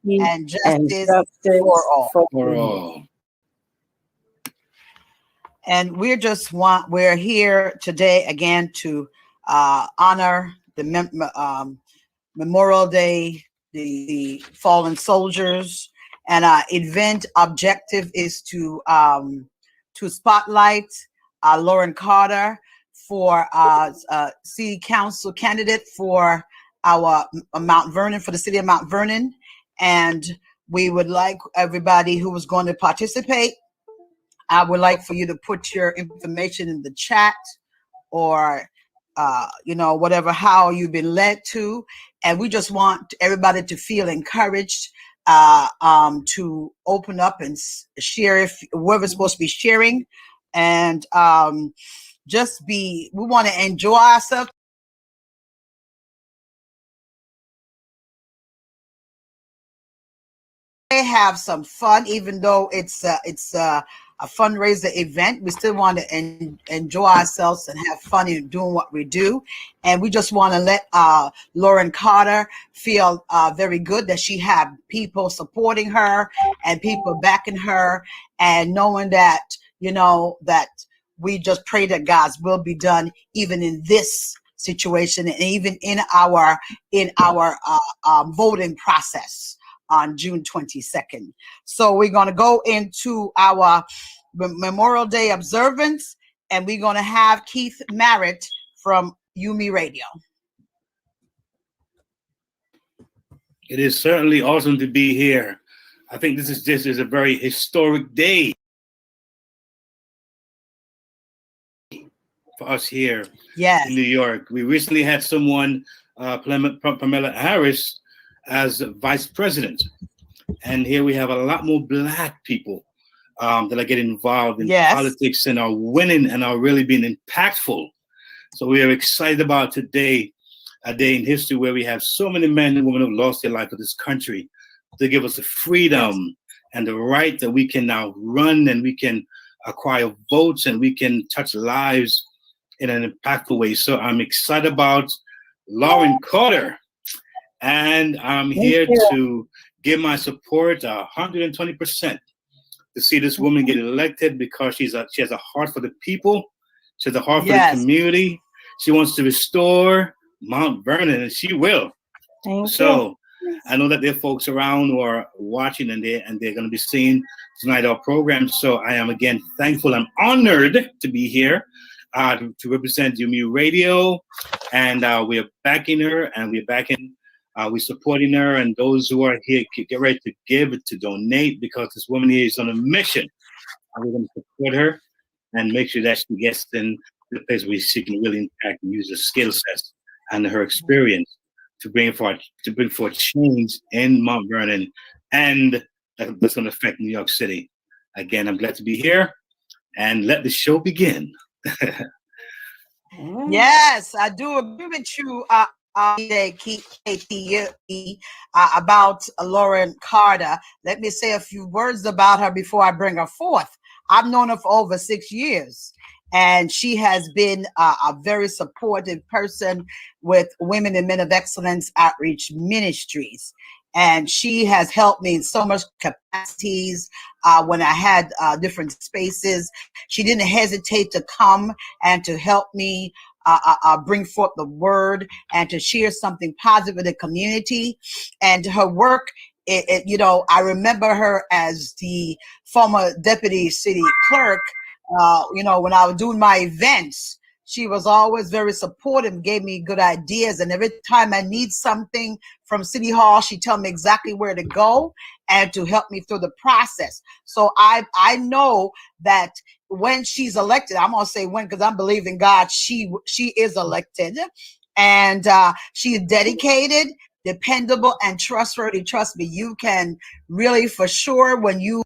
and justice for all. For all. And we're here today again to honor the Memorial Day, the fallen soldiers. And our event objective is to spotlight Lauren Carter for city council candidate for our Mount Vernon, for the city of Mount Vernon. And we would like everybody who was going to participate, I would like for you to put your information in the chat, or whatever, how you've been led to. And we just want everybody to feel encouraged to open up and share if whoever's supposed to be sharing, and we want to enjoy ourselves. Have some fun, even though it's a fundraiser event. We still want to enjoy ourselves and have fun in doing what we do. And we just want to let Lauren Carter feel very good that she had people supporting her and people backing her, and knowing that, that we just pray that God's will be done even in this situation, and even in our voting process on June 22nd. So we're going to go into our Memorial Day observance, and we're going to have Keith Merritt from UMERADIO. It is certainly awesome to be here. I think this is a very historic day for us here in New York. We recently had someone, Pamela Harris, as vice president, and here we have a lot more Black people that are getting involved in politics and are winning and are really being impactful. So we are excited about today, a day in history where we have so many men and women who have lost their life for this country, to give us the freedom and the right that we can now run, and we can acquire votes, and we can touch lives in an impactful way. So I'm excited about Lauren Carter. And I'm here to give my support 120% to see this woman get elected, because she has a heart for the people. She has a heart for the community. She wants to restore Mount Vernon, and she will. So I know that there are folks around who are watching, and they're going to be seeing tonight our program. So I am again thankful. I'm honored to be here to represent UMERADIO, and we are backing her, and we're supporting her, and those who are here, get ready to give, to donate, because this woman here is on a mission. And we're going to support her and make sure that she gets in the place where she can really impact and use her skill sets and her experience to bring forth change in Mount Vernon, and that's going to affect New York City. Again, I'm glad to be here, and let the show begin. Yes, I do agree with you, KTE, about Lauren Carter. Let me say a few words about her before I bring her forth. I've known her for over 6 years, and she has been a very supportive person with Women and Men of Excellence Outreach Ministries. And she has helped me in so much capacities when I had different spaces. She didn't hesitate to come and to help me bring forth the word and to share something positive with the community. And her work, I remember her as the former deputy city clerk. When I was doing my events, she was always very supportive, gave me good ideas. And every time I need something from City Hall, she tell me exactly where to go and to help me through the process. So I know that when she's elected, I'm going to say when, because I'm believing God, she is elected. And she's dedicated, dependable, and trustworthy. Trust me, you can really, for sure, when you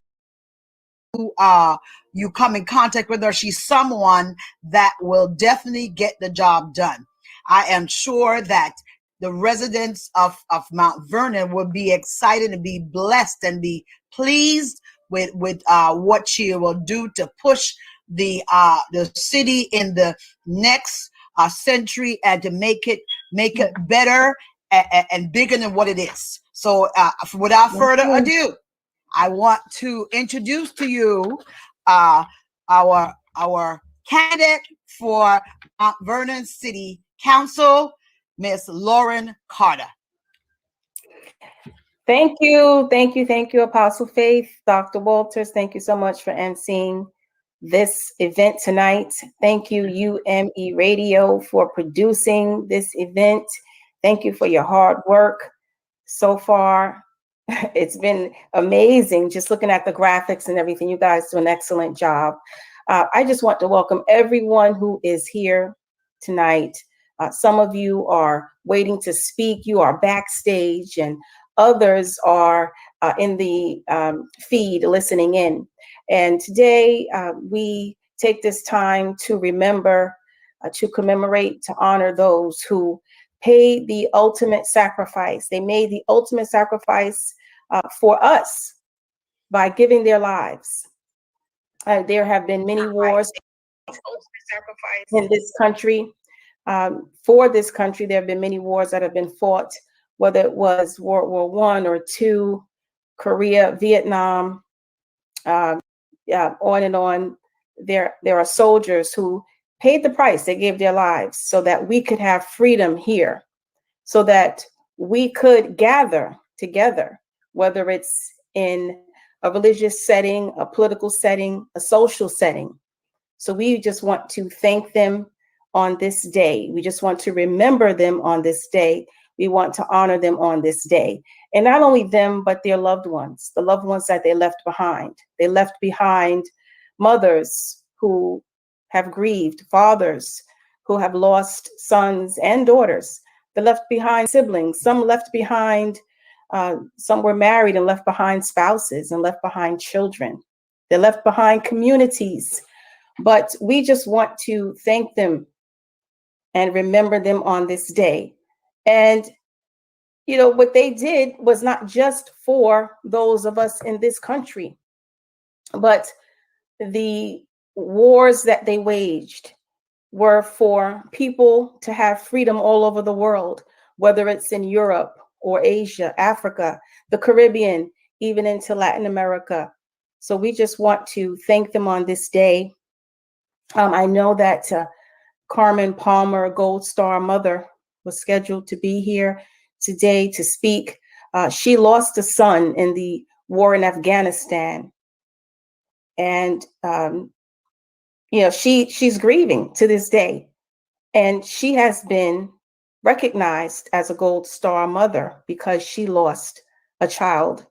come in contact with her, she's someone that will definitely get the job done. I am sure that the residents of Mount Vernon will be excited and be blessed and be pleased with what she will do to push the city in the next century, and to make it better and bigger than what it is. So without further ado, I want to introduce to you our candidate for Mount Vernon City Council, Miss Lauren Carter. Thank you, Apostle Faith, Dr. Walters. Thank you so much for emceeing this event tonight. Thank you, UME Radio, for producing this event. Thank you for your hard work so far. It's been amazing just looking at the graphics and everything. You guys do an excellent job. I just want to welcome everyone who is here tonight. Some of you are waiting to speak. You are backstage, and others are in the feed listening in. And today we take this time to remember, to commemorate, to honor those who paid the ultimate sacrifice. They made the ultimate sacrifice for us by giving their lives. There have been many wars in this country. For this country, there have been many wars that have been fought, whether it was World War I or II, Korea, Vietnam, on and on. There are soldiers who paid the price. They gave their lives so that we could have freedom here, so that we could gather together, whether it's in a religious setting, a political setting, a social setting. So we just want to thank them on this day. We just want to remember them on this day. We want to honor them on this day. And not only them, but their loved ones, the loved ones that they left behind. They left behind mothers who have grieved, fathers who have lost sons and daughters. They left behind siblings. Some left behind, some were married and left behind spouses and left behind children. They left behind communities. But we just want to thank them and remember them on this day. And, you know, what they did was not just for those of us in this country, but the wars that they waged were for people to have freedom all over the world, whether it's in Europe or Asia, Africa, the Caribbean, even into Latin America. So we just want to thank them on this day. I know that Carmen Palmer, Gold Star mother, was scheduled to be here today to speak. She lost a son in the war in Afghanistan. And, you know, she's grieving to this day. And she has been recognized as a Gold Star mother because she lost a child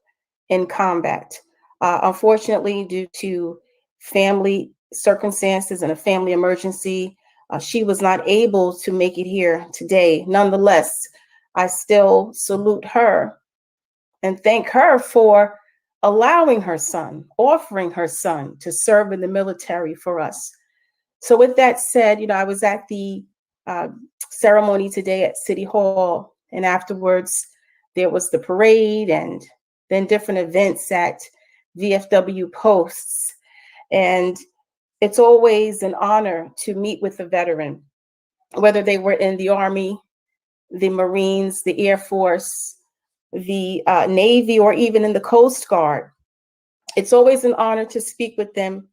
in combat. Unfortunately, due to family circumstances and a family emergency, she was not able to make it here today. Nonetheless, I still salute her and thank her for allowing her son, offering her son to serve in the military for us. So with that said, you know, I was at the ceremony today at City Hall, and afterwards there was the parade and then different events at VFW posts. And it's always an honor to meet with a veteran, whether they were in the Army, the Marines, the Air Force, the Navy, or even in the Coast Guard. It's always an honor to speak with them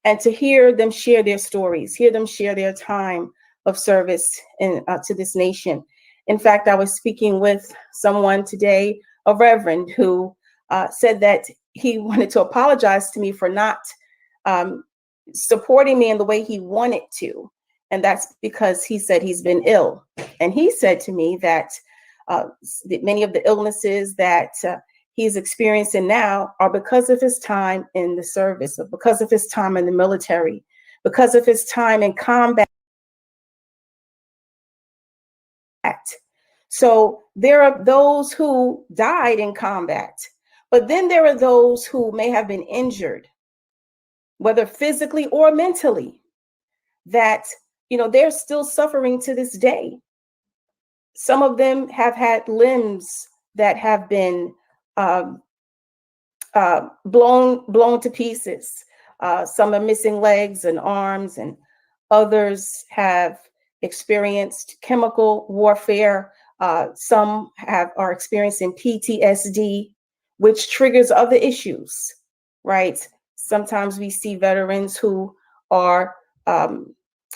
and to hear them share their stories, hear them share their time of service to this nation. In fact, I was speaking with someone today, a reverend, who said that he wanted to apologize to me for not supporting me in the way he wanted to. And that's because he said he's been ill. And he said to me that many of the illnesses that he's experiencing now are because of his time in the service, or because of his time in the military, because of his time in combat. So there are those who died in combat, but then there are those who may have been injured, whether physically or mentally, that, you know, they're still suffering to this day. Some of them have had limbs that have been blown to pieces. Some are missing legs and arms, and others have experienced chemical warfare Some are experiencing PTSD, which triggers other issues, right? Sometimes we see veterans who are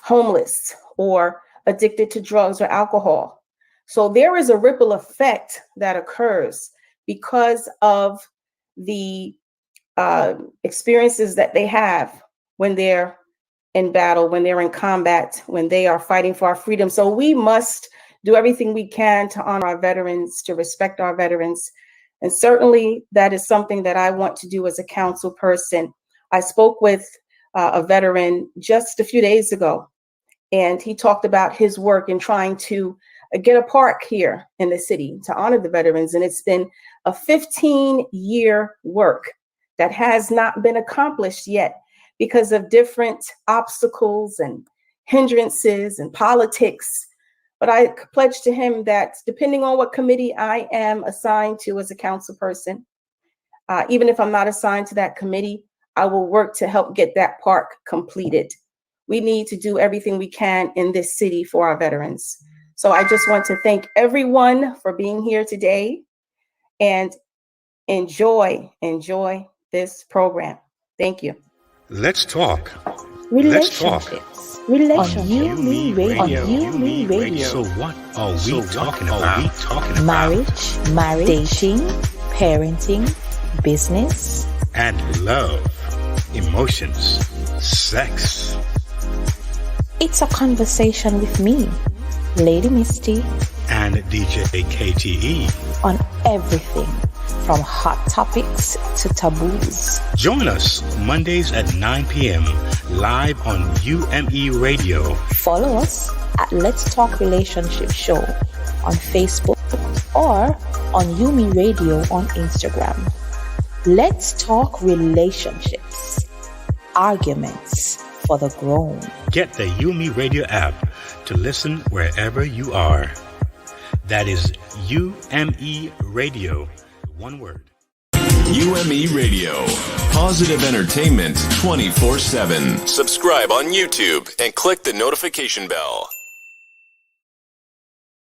homeless or addicted to drugs or alcohol. So there is a ripple effect that occurs because of the experiences that they have when they're in battle, when they're in combat, when they are fighting for our freedom. So we must do everything we can to honor our veterans, to respect our veterans. And certainly that is something that I want to do as a council person. I spoke with a veteran just a few days ago, and he talked about his work in trying to get a park here in the city to honor the veterans. And it's been a 15-year work that has not been accomplished yet because of different obstacles and hindrances and politics. But I pledged to him that depending on what committee I am assigned to as a council person, even if I'm not assigned to that committee, I will work to help get that park completed. We need to do everything we can in this city for our veterans. So I just want to thank everyone for being here today and enjoy this program. Thank you. Let's talk. Relationships. On UME Radio. So what are we talking about? Marriage, dating, parenting, business, and love, emotions, sex. It's a conversation with me, Lady Misty, and DJ KTE on everything from hot topics to taboos. Join us Mondays at 9 p.m. live on UME Radio. Follow us at Let's Talk Relationship Show on Facebook or on UMERADIO on Instagram. Let's talk relationships, arguments for the grown. Get the UME Radio app to listen wherever you are. That is UME Radio, one word. UME Radio, positive entertainment 24/7. Subscribe on YouTube and click the notification bell.